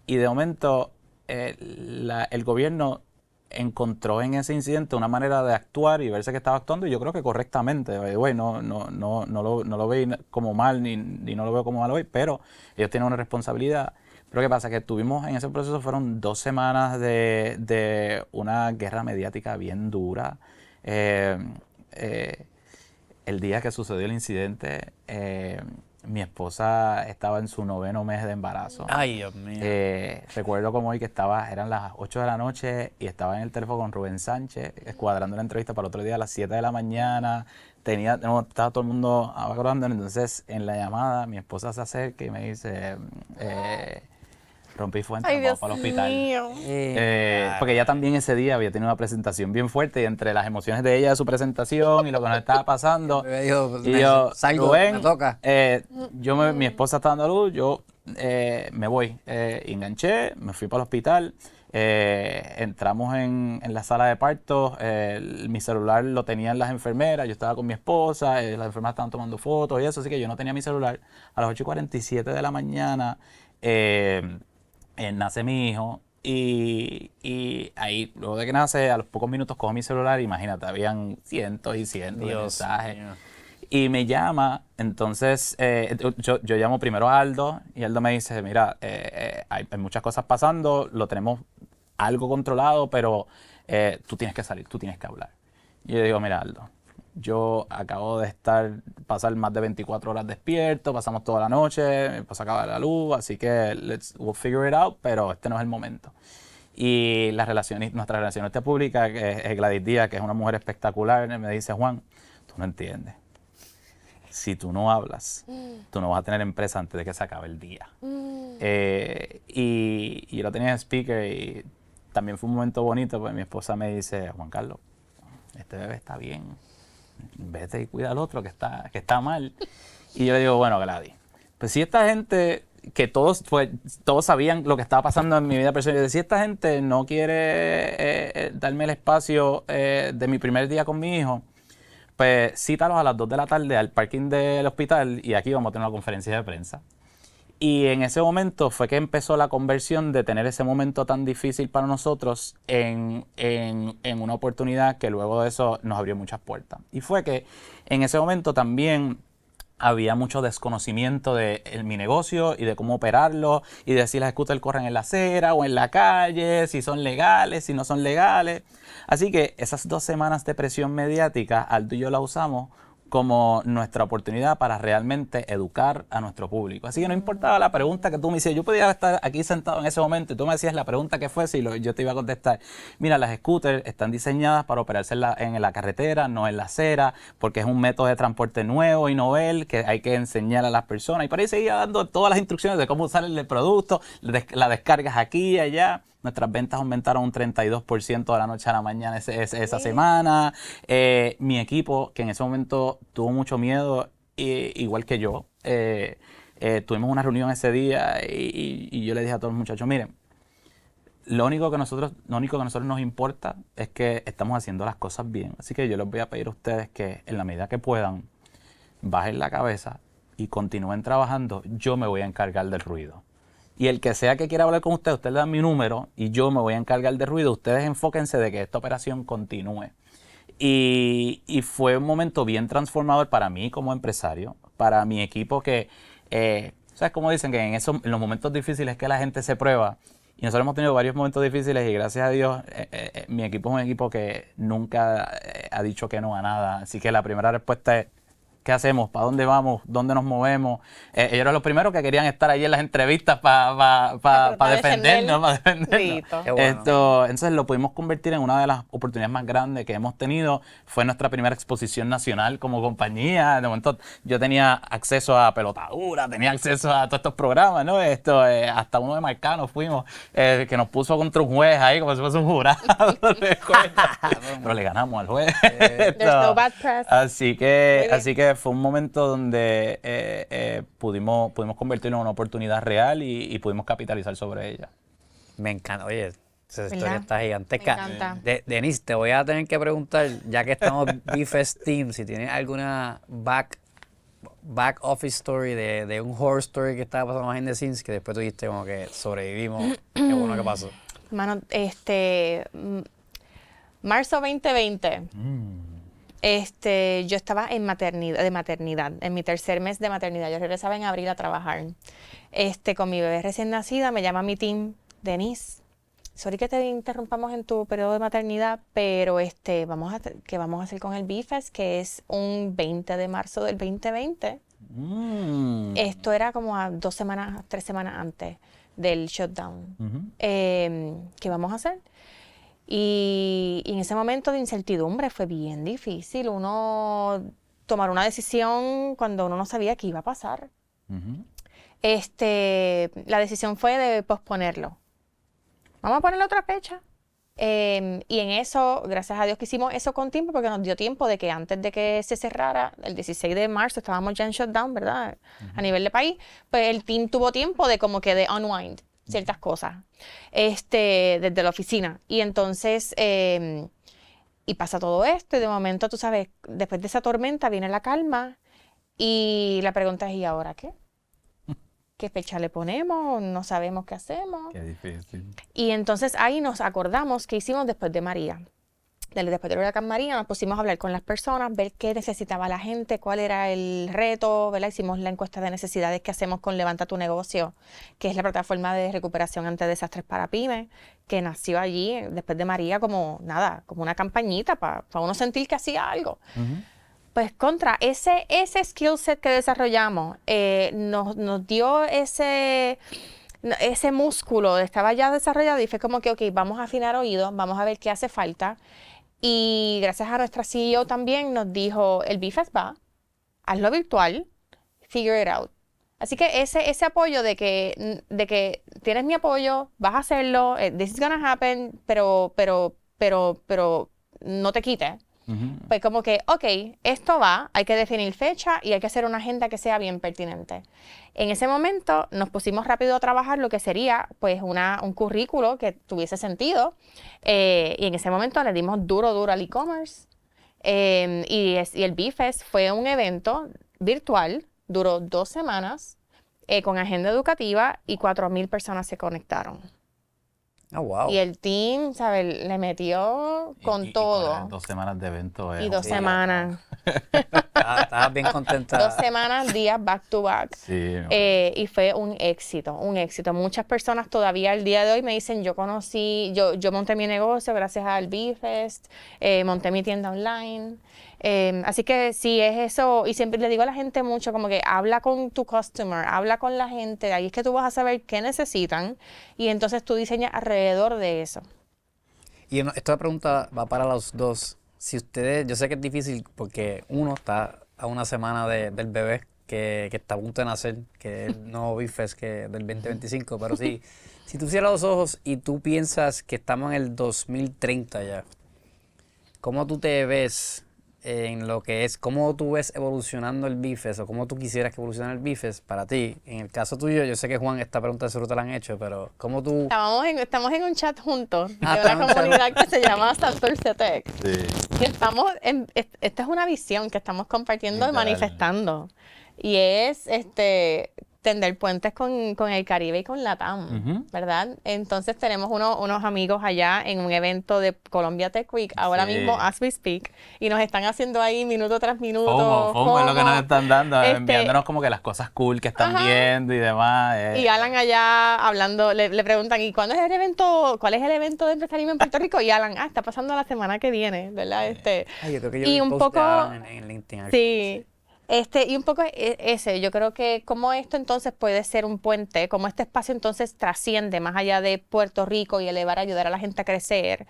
[SPEAKER 3] y de momento el gobierno encontró en ese incidente una manera de actuar y verse que estaba actuando, y yo creo que correctamente. No lo veo como mal ni no lo veo como mal hoy, pero ellos tienen una responsabilidad. Pero ¿qué pasa? Que tuvimos en ese proceso, fueron 2 semanas de una guerra mediática bien dura. El día que sucedió el incidente, mi esposa estaba en su 9º mes de embarazo.
[SPEAKER 1] Ay, Dios mío.
[SPEAKER 3] Recuerdo como hoy que eran las 8 de la noche y estaba en el teléfono con Rubén Sánchez, cuadrando la entrevista para otro día a las 7 de la mañana. Estaba todo el mundo hablando, entonces en la llamada mi esposa se acerca y me dice... rompí fuente, vamos para el hospital. Porque ella también ese día había tenido una presentación bien fuerte y entre las emociones de ella de su presentación y lo que nos estaba pasando,
[SPEAKER 1] me toca.
[SPEAKER 3] Mi esposa está dando a luz, yo me voy, enganché, me fui para el hospital, entramos en la sala de partos, mi celular lo tenían las enfermeras, yo estaba con mi esposa, las enfermeras estaban tomando fotos y eso, así que yo no tenía mi celular. A las 8:47 de la mañana, nace mi hijo y ahí, luego de que nace, a los pocos minutos cojo mi celular, imagínate, habían cientos y cientos de mensajes. Mío. Y me llama, entonces yo llamo primero a Aldo y Aldo me dice, mira, hay muchas cosas pasando, lo tenemos algo controlado, pero tú tienes que salir, tú tienes que hablar. Y yo digo, mira Aldo, yo acabo de pasar más de 24 horas despierto, pasamos toda la noche, mi esposa acaba la luz, así que we'll figure it out, pero este no es el momento. Y nuestra relacionista pública, que es Gladys Díaz, que es una mujer espectacular, me dice, Juan, tú no entiendes. Si tú no hablas, tú no vas a tener empresa antes de que se acabe el día. Y yo lo tenía en speaker y también fue un momento bonito, porque mi esposa me dice, Juan Carlos, este bebé está bien, vete y cuida al otro que está mal. Y yo le digo, bueno, Gladys, pues si esta gente, que todos sabían lo que estaba pasando en mi vida personal, si esta gente no quiere darme el espacio de mi primer día con mi hijo, pues cítalos a las 2 de la tarde al parking del hospital y aquí vamos a tener una conferencia de prensa. Y en ese momento fue que empezó la conversión de tener ese momento tan difícil para nosotros en una oportunidad que luego de eso nos abrió muchas puertas. Y fue que en ese momento también había mucho desconocimiento de mi negocio y de cómo operarlo y de si las scooters corren en la acera o en la calle, si son legales, si no son legales. Así que esas 2 semanas de presión mediática, Aldo y yo la usamos como nuestra oportunidad para realmente educar a nuestro público. Así que no importaba la pregunta que tú me hicieras, yo podía estar aquí sentado en ese momento y tú me decías la pregunta que fuese y yo te iba a contestar. Mira, las scooters están diseñadas para operarse en la carretera, no en la acera, porque es un método de transporte nuevo y novel que hay que enseñar a las personas. Y por ahí seguía dando todas las instrucciones de cómo usar el producto, la descargas aquí y allá. Nuestras ventas aumentaron un 32% de la noche a la mañana esa semana. Mi equipo, que en ese momento tuvo mucho miedo, igual que yo, tuvimos una reunión ese día y yo le dije a todos los muchachos, miren, lo único que a nosotros nos importa es que estamos haciendo las cosas bien. Así que yo les voy a pedir a ustedes que en la medida que puedan, bajen la cabeza y continúen trabajando. Yo me voy a encargar del ruido. Y el que sea que quiera hablar con usted le da mi número y yo me voy a encargar de ruido. Ustedes enfóquense de que esta operación continúe. Y fue un momento bien transformador para mí como empresario, para mi equipo que, ¿sabes cómo dicen? Que en los momentos difíciles que la gente se prueba. Y nosotros hemos tenido varios momentos difíciles y gracias a Dios mi equipo es un equipo que nunca ha dicho que no a nada. Así que la primera respuesta es, ¿qué hacemos? ¿Para dónde vamos? ¿Dónde nos movemos? Ellos eran los primeros que querían estar ahí en las entrevistas para defendernos.
[SPEAKER 1] Qué bueno.
[SPEAKER 3] Entonces lo pudimos convertir en una de las oportunidades más grandes que hemos tenido. Fue nuestra primera exposición nacional como compañía. De momento yo tenía acceso a Pelotadura, tenía acceso a todos estos programas, ¿no? Hasta uno de Marcano fuimos, que nos puso contra un juez ahí como si fuese un jurado. Pero le ganamos al juez.
[SPEAKER 2] There's no bad press.
[SPEAKER 3] Así que fue un momento donde pudimos convertirlo en una oportunidad real y pudimos capitalizar sobre ella.
[SPEAKER 1] Me encanta, oye, esa historia está gigantesca.
[SPEAKER 2] Me encanta.
[SPEAKER 1] Denise, te voy a tener que preguntar, ya que estamos BFest Team, si tienes alguna back office story de un horror story que estaba pasando behind the scenes que después tú dijiste como que sobrevivimos. Qué bueno que pasó.
[SPEAKER 2] Hermano, marzo 2020. Yo estaba de maternidad, en mi tercer mes de maternidad. Yo regresaba en abril a trabajar. Con mi bebé recién nacida, me llama mi team, Denise, sorry que te interrumpamos en tu periodo de maternidad, pero ¿qué vamos a hacer con el BFest? Que es un 20 de marzo del 2020. Esto era como a 3 semanas antes del shutdown. ¿Qué vamos a hacer? Y en ese momento de incertidumbre fue bien difícil uno tomar una decisión cuando uno no sabía qué iba a pasar. La decisión fue de posponerlo. Vamos a ponerle otra fecha. Y en eso, gracias a Dios que hicimos eso con tiempo, porque nos dio tiempo de que antes de que se cerrara, el 16 de marzo, estábamos ya en shutdown, ¿verdad? A nivel de país, pues el team tuvo tiempo de como que de unwind ciertas cosas desde la oficina. Y entonces, y pasa todo esto, y de momento, tú sabes, después de esa tormenta viene la calma, y la pregunta es, ¿y ahora qué? ¿Qué fecha le ponemos? No sabemos qué hacemos.
[SPEAKER 3] Qué difícil.
[SPEAKER 2] Y entonces ahí nos acordamos qué hicimos después de María. Después del huracán María nos pusimos a hablar con las personas, ver qué necesitaba la gente, cuál era el reto, ¿verdad? Hicimos la encuesta de necesidades que hacemos con Levanta tu Negocio, que es la plataforma de recuperación ante desastres para pymes, que nació allí después de María como una campañita para uno sentir que hacía algo. Pues ese skill set que desarrollamos nos dio ese músculo, estaba ya desarrollado y fue como que, ok, vamos a afinar oídos, vamos a ver qué hace falta. Y gracias a nuestra CEO también nos dijo, el BFest va, hazlo virtual, figure it out. Así que ese apoyo de que tienes mi apoyo, vas a hacerlo, this is gonna happen, pero no te quites. Pues como que, ok, esto va, hay que definir fecha y hay que hacer una agenda que sea bien pertinente. En ese momento nos pusimos rápido a trabajar lo que sería pues un currículo que tuviese sentido y en ese momento le dimos duro al e-commerce y el BFest fue un evento virtual, duró 2 semanas con agenda educativa y 4,000 personas se conectaron.
[SPEAKER 1] Oh, wow.
[SPEAKER 2] Y el team, ¿sabes? Le metió con todo.
[SPEAKER 3] 2 semanas de evento.
[SPEAKER 2] Y 2 semanas.
[SPEAKER 1] Estabas bien contenta.
[SPEAKER 2] 2 semanas, días back to back.
[SPEAKER 3] Sí.
[SPEAKER 2] Y fue un éxito, un éxito. Muchas personas todavía al día de hoy me dicen, yo monté mi negocio gracias al BFest, monté mi tienda online. Así que sí, es eso. Y siempre le digo a la gente mucho como que habla con tu customer, habla con la gente. Ahí es que tú vas a saber qué necesitan y entonces tú diseñas alrededor de eso.
[SPEAKER 1] Y esta pregunta va para los dos. Si ustedes, yo sé que es difícil porque uno está a una semana del bebé que está a punto de nacer, que es el nuevo BFest del 2025, pero sí, si tú cierras los ojos y tú piensas que estamos en el 2030 ya, ¿cómo tú te ves en lo que es, cómo tú ves evolucionando el BFest o cómo tú quisieras que evolucionara el BFest para ti? En el caso tuyo, yo sé que Juan, esta pregunta seguro te la han hecho, pero ¿cómo tú...?
[SPEAKER 2] Estamos en un chat juntos de una comunidad que se llama Santurce Tech.
[SPEAKER 3] Sí.
[SPEAKER 2] Y esta es una visión que estamos compartiendo y manifestando. Y es tender puentes con el Caribe y con LATAM, ¿verdad? Entonces tenemos unos amigos allá en un evento de Colombia Tech Week, ahora mismo, as we speak, y nos están haciendo ahí minuto tras minuto.
[SPEAKER 3] FOMO es lo que nos están dando, enviándonos como que las cosas cool que están viendo y demás.
[SPEAKER 2] Y Alan allá hablando, le preguntan, ¿y cuándo es el evento? ¿Cuál es el evento de empresarismo en Puerto Rico? Y Alan, está pasando la semana que viene, ¿verdad?
[SPEAKER 1] Yo creo que yo
[SPEAKER 2] y
[SPEAKER 1] vi
[SPEAKER 2] un
[SPEAKER 1] post de
[SPEAKER 2] poco
[SPEAKER 1] Alan en LinkedIn.
[SPEAKER 2] Sí. Y un poco yo creo que cómo esto entonces puede ser un puente, cómo este espacio entonces trasciende más allá de Puerto Rico y ayudar a la gente a crecer,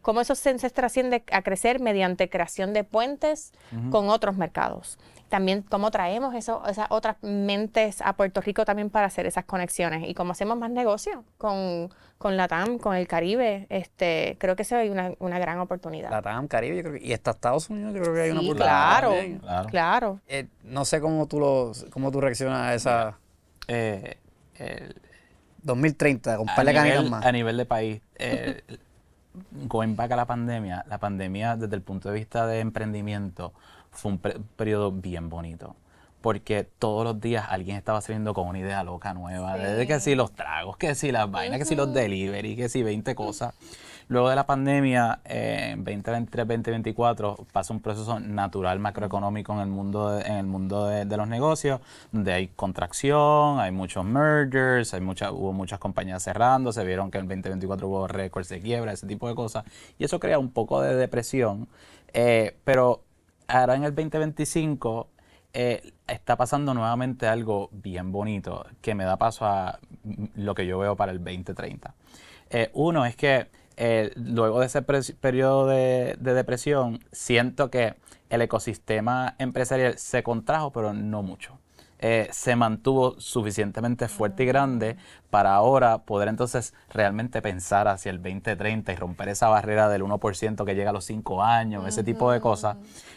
[SPEAKER 2] cómo eso se trasciende a crecer mediante creación de puentes con otros mercados. También cómo traemos esas otras mentes a Puerto Rico también para hacer esas conexiones y cómo hacemos más negocio con LATAM, con el Caribe. Creo que eso hay una gran oportunidad.
[SPEAKER 1] LATAM, Caribe, yo creo que, y hasta Estados Unidos yo creo que hay una oportunidad.
[SPEAKER 2] Claro.
[SPEAKER 1] No sé cómo tú reaccionas a esa 2030, con un par de canitas más.
[SPEAKER 3] A nivel de país, going back a la pandemia desde el punto de vista de emprendimiento fue un periodo bien bonito. Porque todos los días alguien estaba saliendo con una idea loca nueva. Desde que si los tragos, que si las vainas, que si los delivery, que si 20 cosas. Luego de la pandemia, en 2023-2024, pasa un proceso natural macroeconómico en el mundo de los negocios, donde hay contracción, hay muchos mergers, hubo muchas compañías cerrando, se vieron que en el 2024 hubo récords de quiebra, ese tipo de cosas. Y eso crea un poco de depresión. Pero ahora en el 2025... está pasando nuevamente algo bien bonito que me da paso a lo que yo veo para el 2030. Uno es que luego de ese periodo de depresión, siento que el ecosistema empresarial se contrajo, pero no mucho. Se mantuvo suficientemente fuerte y grande para ahora poder entonces realmente pensar hacia el 2030 y romper esa barrera del 1% que llega a los 5 años, ese tipo de cosas.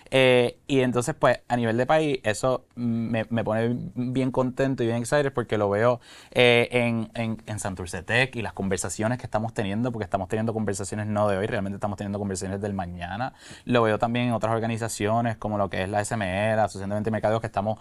[SPEAKER 3] Y entonces, pues, a nivel de país, eso me pone bien contento y bien excited porque lo veo en Santurce Tech y las conversaciones que estamos teniendo, porque estamos teniendo conversaciones no de hoy, realmente estamos teniendo conversaciones del mañana. Lo veo también en otras organizaciones como lo que es la SME, la Asociación de Ventas y Mercadeo, que estamos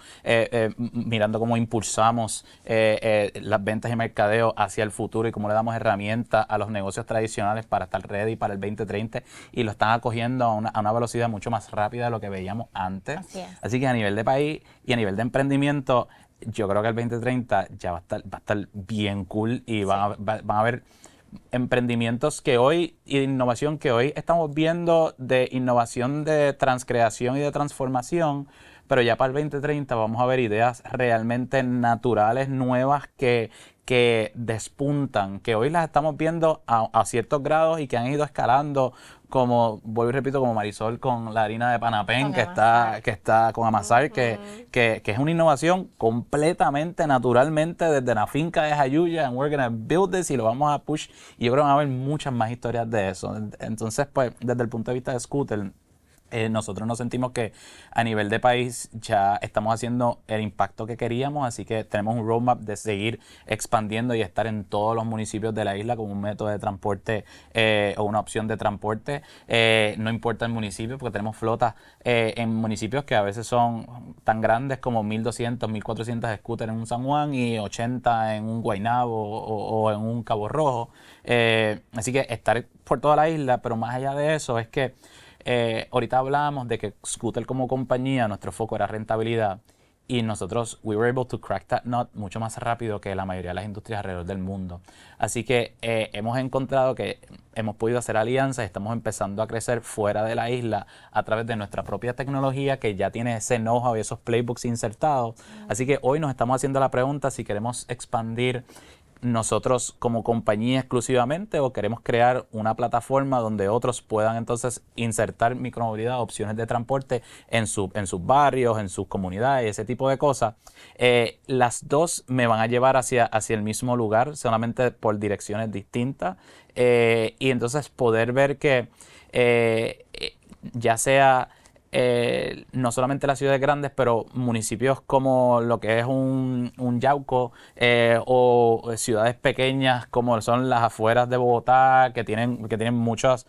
[SPEAKER 3] mirando cómo impulsamos las ventas y mercadeo hacia el futuro y cómo le damos herramientas a los negocios tradicionales para estar ready para el 2030 y lo están acogiendo a una velocidad mucho más rápida de lo que veíamos antes. Así que a nivel de país y a nivel de emprendimiento, yo creo que el 2030 ya va a estar bien cool y van a haber emprendimientos que hoy y de innovación que hoy estamos viendo, de innovación de transcreación y de transformación, pero ya para el 2030 vamos a ver ideas realmente naturales, nuevas, que despuntan, que hoy las estamos viendo a ciertos grados y que han ido escalando, como, vuelvo y repito, como Marisol con la harina de Panapén, que está con Amasar, que es una innovación completamente, naturalmente, desde la finca de Jayuya, and we're gonna build this, y lo vamos a push, y yo creo que van a haber muchas más historias de eso. Entonces, pues, desde el punto de vista de Scooter, Nosotros nos sentimos que a nivel de país ya estamos haciendo el impacto que queríamos, así que tenemos un roadmap de seguir expandiendo y estar en todos los municipios de la isla como un método de transporte o una opción de transporte. No importa el municipio, porque tenemos flotas en municipios que a veces son tan grandes como 1.200, 1.400 scooters en un San Juan y 80 en un Guaynabo o en un Cabo Rojo. Así que estar por toda la isla, pero más allá de eso es que ahorita hablábamos de que Scooter como compañía, nuestro foco era rentabilidad y nosotros, we were able to crack that nut mucho más rápido que la mayoría de las industrias alrededor del mundo. Así que hemos encontrado que hemos podido hacer alianzas y estamos empezando a crecer fuera de la isla a través de nuestra propia tecnología que ya tiene ese know-how y esos playbooks insertados. Así que hoy nos estamos haciendo la pregunta si queremos expandir nosotros como compañía exclusivamente o queremos crear una plataforma donde otros puedan entonces insertar micromovilidad, opciones de transporte en sus barrios, en sus comunidades, ese tipo de cosas. Las dos me van a llevar hacia el mismo lugar, solamente por direcciones distintas, y entonces poder ver que ya sea no solamente las ciudades grandes, pero municipios como lo que es un Yauco o ciudades pequeñas como son las afueras de Bogotá, que tienen muchos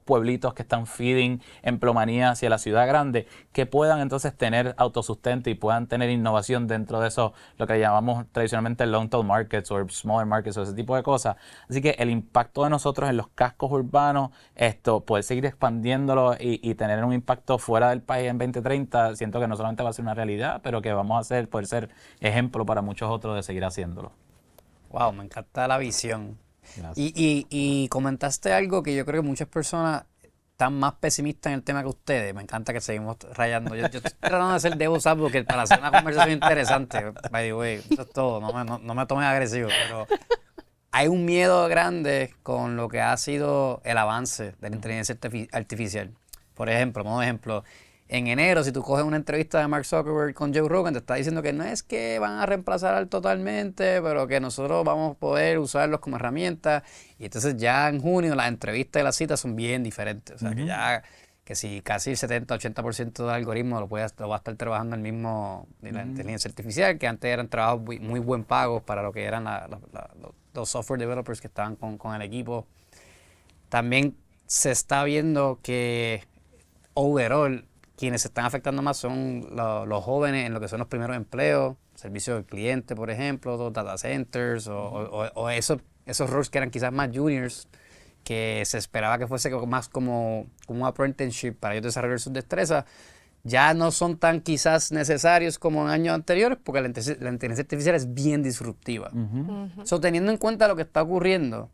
[SPEAKER 3] pueblitos que están feeding emplomanía hacia la ciudad grande, que puedan entonces tener autosustento y puedan tener innovación dentro de eso, lo que llamamos tradicionalmente long-tail markets o smaller markets o ese tipo de cosas. Así que el impacto de nosotros en los cascos urbanos, poder seguir expandiéndolo y tener un impacto fuera del país en 2030, siento que no solamente va a ser una realidad, pero que vamos a poder ser ejemplo para muchos otros de seguir haciéndolo.
[SPEAKER 1] Wow, me encanta la visión. Y comentaste algo que yo creo que muchas personas están más pesimistas en el tema que ustedes. Me encanta que seguimos rayando. Yo estoy tratando de hacer Devil's Advocate para hacer una conversación interesante. By the way, eso es todo. No me tomes agresivo, pero hay un miedo grande con lo que ha sido el avance de la inteligencia artificial. Por ejemplo, como ejemplo, en enero, si tú coges una entrevista de Mark Zuckerberg con Joe Rogan, te está diciendo que no es que van a reemplazar totalmente, pero que nosotros vamos a poder usarlos como herramienta. Y entonces ya en junio las entrevistas y las citas son bien diferentes. O sea, que ya que si casi el 70-80% del algoritmo lo va a estar trabajando el mismo de la inteligencia artificial, que antes eran trabajos muy buen pagos para lo que eran los software developers que estaban con el equipo. También se está viendo que overall, quienes se están afectando más son los jóvenes en lo que son los primeros empleos, servicios al cliente, por ejemplo, data centers, o esos roles que eran quizás más juniors, que se esperaba que fuese más como un apprenticeship para ellos desarrollar sus destrezas, ya no son tan quizás necesarios como en años anteriores, porque la inteligencia artificial es bien disruptiva. So, teniendo en cuenta lo que está ocurriendo,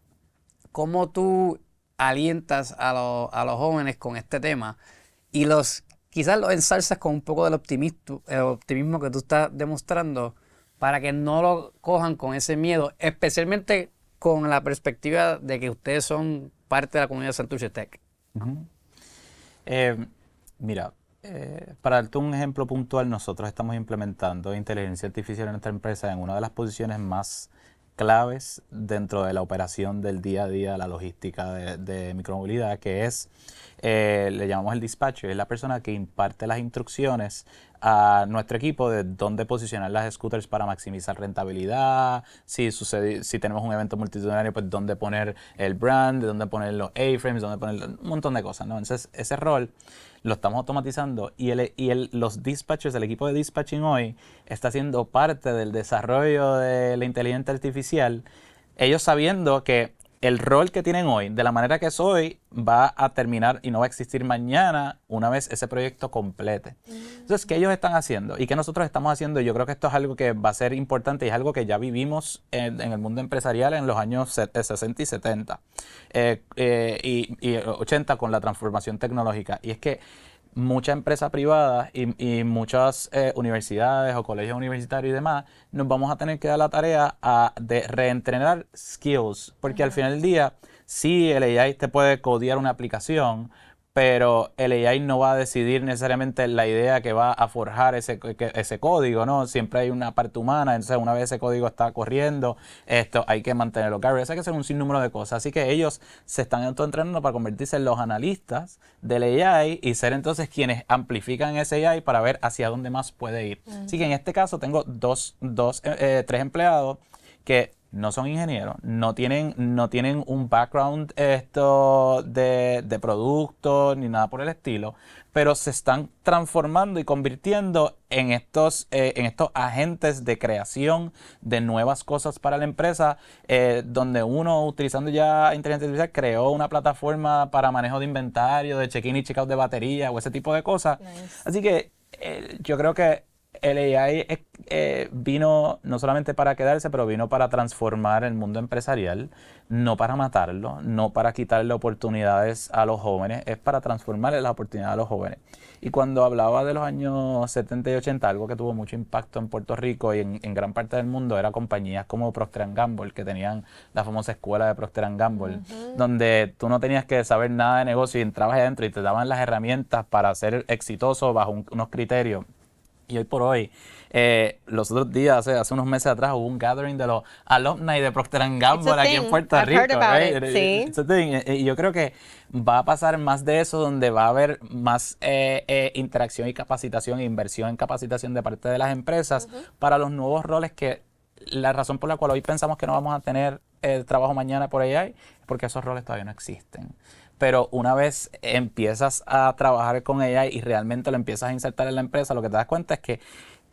[SPEAKER 1] ¿cómo tú alientas a los jóvenes con este tema y quizás los ensalzas con un poco del optimismo que tú estás demostrando para que no lo cojan con ese miedo, especialmente con la perspectiva de que ustedes son parte de la comunidad de Santurce Tech?
[SPEAKER 3] Mira, para darte un ejemplo puntual, nosotros estamos implementando inteligencia artificial en nuestra empresa en una de las posiciones más claves dentro de la operación del día a día, la logística de micromovilidad, que es, le llamamos el dispatcher, es la persona que imparte las instrucciones a nuestro equipo de dónde posicionar las scooters para maximizar rentabilidad, si tenemos un evento multitudinario, pues dónde poner el brand, dónde poner los A-frames, dónde poner un montón de cosas, ¿no? Entonces, ese rol lo estamos automatizando y los dispatchers, el equipo de dispatching hoy está siendo parte del desarrollo de la inteligencia artificial, ellos sabiendo que el rol que tienen hoy, de la manera que es hoy, va a terminar y no va a existir mañana una vez ese proyecto complete. Entonces, ¿qué ellos están haciendo? ¿Y qué nosotros estamos haciendo? Yo creo que esto es algo que va a ser importante y es algo que ya vivimos en el mundo empresarial en los años 60 y 70 y 80 con la transformación tecnológica. Y es que muchas empresas privadas y muchas universidades o colegios universitarios y demás, nos vamos a tener que dar la tarea de reentrenar skills, porque al final del día, sí, el AI te puede codear una aplicación, pero el AI no va a decidir necesariamente la idea que va a forjar ese código, ¿no? Siempre hay una parte humana, entonces una vez ese código está corriendo, hay que mantenerlo cargado, hay que hacer un sinnúmero de cosas. Así que ellos se están autoentrenando para convertirse en los analistas del AI y ser entonces quienes amplifican ese AI para ver hacia dónde más puede ir. Así que en este caso tengo tres empleados que no son ingenieros, no tienen un background de producto ni nada por el estilo, pero se están transformando y convirtiendo en estos agentes de creación de nuevas cosas para la empresa, donde uno, utilizando ya inteligencia artificial, creó una plataforma para manejo de inventario, de check-in y check-out de batería o ese tipo de cosas. Nice. Así que yo creo que el AI vino no solamente para quedarse, pero vino para transformar el mundo empresarial, no para matarlo, no para quitarle oportunidades a los jóvenes, es para transformarle las oportunidades a los jóvenes. Y cuando hablaba de los años 70 y 80, algo que tuvo mucho impacto en Puerto Rico y en gran parte del mundo, era compañías como Procter & Gamble, que tenían la famosa escuela de Procter & Gamble, donde tú no tenías que saber nada de negocio y entrabas ahí adentro y te daban las herramientas para ser exitoso bajo unos criterios. Y hoy por hoy, los otros días, hace unos meses atrás, hubo un gathering de los alumni de Procter & Gamble aquí en Puerto Rico.
[SPEAKER 2] Sí.
[SPEAKER 3] Y yo creo que va a pasar más de eso, donde va a haber más interacción y capacitación e inversión en capacitación de parte de las empresas para los nuevos roles que la razón por la cual hoy pensamos que no vamos a tener trabajo mañana por AI es porque esos roles todavía no existen. Pero una vez empiezas a trabajar con AI y realmente lo empiezas a insertar en la empresa, lo que te das cuenta es que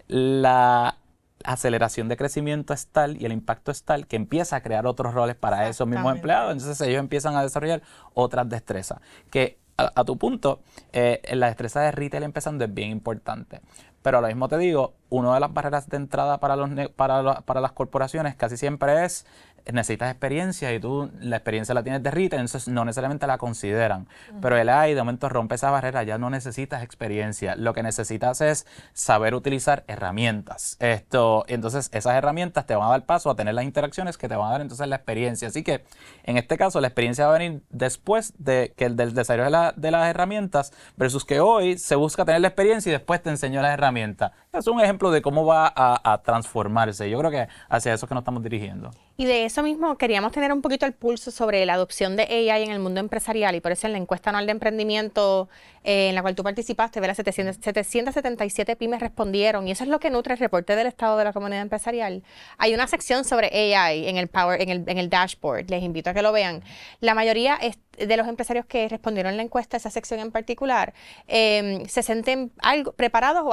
[SPEAKER 3] la aceleración de crecimiento es tal y el impacto es tal que empieza a crear otros roles para esos mismos empleados. Entonces ellos empiezan a desarrollar otras destrezas. Que a tu punto, la destreza de retail empezando es bien importante. Pero a lo mismo te digo, una de las barreras de entrada para las corporaciones casi siempre es necesitas experiencia y tú la experiencia la tienes de retail, entonces no necesariamente la consideran. Pero el AI de momento rompe esa barrera, ya no necesitas experiencia, lo que necesitas es saber utilizar herramientas. Entonces esas herramientas te van a dar paso a tener las interacciones que te van a dar entonces la experiencia. Así que en este caso la experiencia va a venir después del desarrollo de las herramientas versus que hoy se busca tener la experiencia y después te enseño las herramientas. Es un ejemplo de cómo va a transformarse. Yo creo que hacia eso es que nos estamos dirigiendo.
[SPEAKER 2] Y de eso mismo queríamos tener un poquito el pulso sobre la adopción de AI en el mundo empresarial y por eso en la encuesta anual de emprendimiento en la cual tú participaste, ¿verdad? 777 pymes respondieron y eso es lo que nutre el reporte del estado de la comunidad empresarial. Hay una sección sobre AI en el dashboard, les invito a que lo vean. La mayoría de los empresarios que respondieron en la encuesta, esa sección en particular, se sienten algo preparados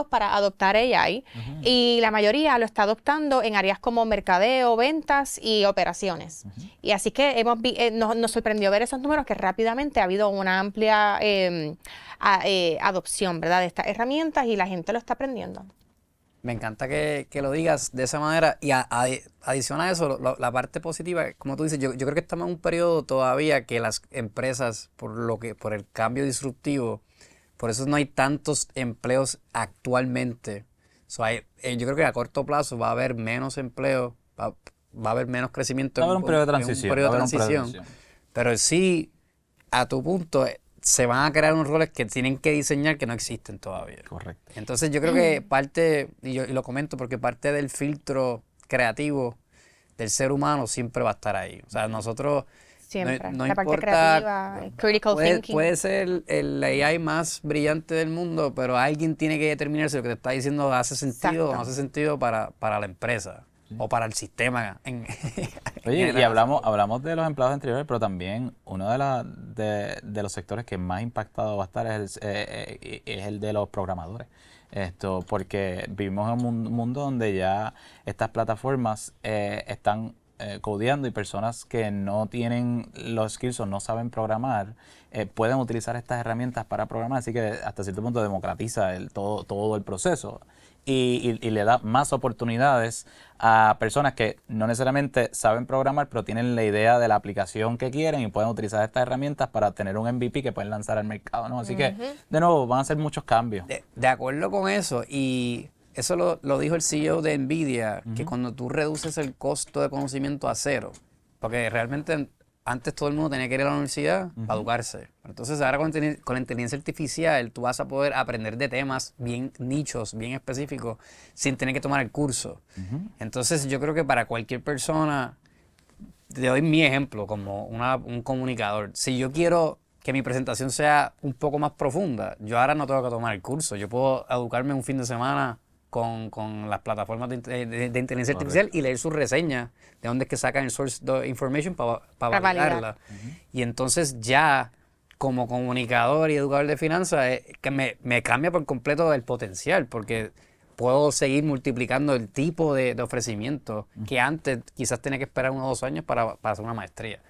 [SPEAKER 2] para adoptar AI y la mayoría lo está adoptando en áreas como mercadeo, ventas y operaciones. Y así que nos sorprendió ver esos números que rápidamente ha habido una amplia adopción, ¿verdad?, de estas herramientas y la gente lo está aprendiendo.
[SPEAKER 1] Me encanta que lo digas de esa manera y adición a eso, la parte positiva, como tú dices, yo creo que estamos en un periodo todavía que las empresas, por el cambio disruptivo, por eso no hay tantos empleos actualmente. Yo creo que a corto plazo va a haber menos empleo, va a haber menos crecimiento.
[SPEAKER 3] Va a haber un periodo de transición.
[SPEAKER 1] Pero sí, a tu punto, se van a crear unos roles que tienen que diseñar que no existen todavía.
[SPEAKER 3] Correcto.
[SPEAKER 1] Entonces yo creo que parte, y lo comento porque parte del filtro creativo del ser humano siempre va a estar ahí. O sea, nosotros
[SPEAKER 2] siempre,
[SPEAKER 1] no
[SPEAKER 2] la
[SPEAKER 1] importa,
[SPEAKER 2] parte creativa, critical thinking.
[SPEAKER 1] Puede ser el AI más brillante del mundo, pero alguien tiene que determinar si lo que te está diciendo hace sentido o no hace sentido para la empresa. O para el sistema.
[SPEAKER 3] Oye, y hablamos de los empleados anteriores, pero también uno de los sectores que más impactado va a estar es el de los programadores. Porque vivimos en un mundo donde ya estas plataformas están codeando y personas que no tienen los skills o no saben programar pueden utilizar estas herramientas para programar, así que hasta cierto punto democratiza todo el proceso. Y le da más oportunidades a personas que no necesariamente saben programar, pero tienen la idea de la aplicación que quieren y pueden utilizar estas herramientas para tener un MVP que pueden lanzar al mercado, ¿no? Así que, de nuevo, van a ser muchos cambios.
[SPEAKER 1] De acuerdo con eso, y eso lo dijo el CEO de NVIDIA, que cuando tú reduces el costo de conocimiento a cero, porque realmente antes todo el mundo tenía que ir a la universidad para educarse. Entonces ahora con la inteligencia artificial tú vas a poder aprender de temas bien nichos, bien específicos, sin tener que tomar el curso. Entonces yo creo que para cualquier persona, te doy mi ejemplo como un comunicador. Si yo quiero que mi presentación sea un poco más profunda, yo ahora no tengo que tomar el curso. Yo puedo educarme un fin de semana con las plataformas de inteligencia artificial y leer sus reseñas de dónde es que sacan el source information para validarla. Y entonces ya como comunicador y educador de finanzas que me cambia por completo el potencial, porque puedo seguir multiplicando el tipo de ofrecimiento que antes quizás tenía que esperar 1 o 2 años para hacer una maestría.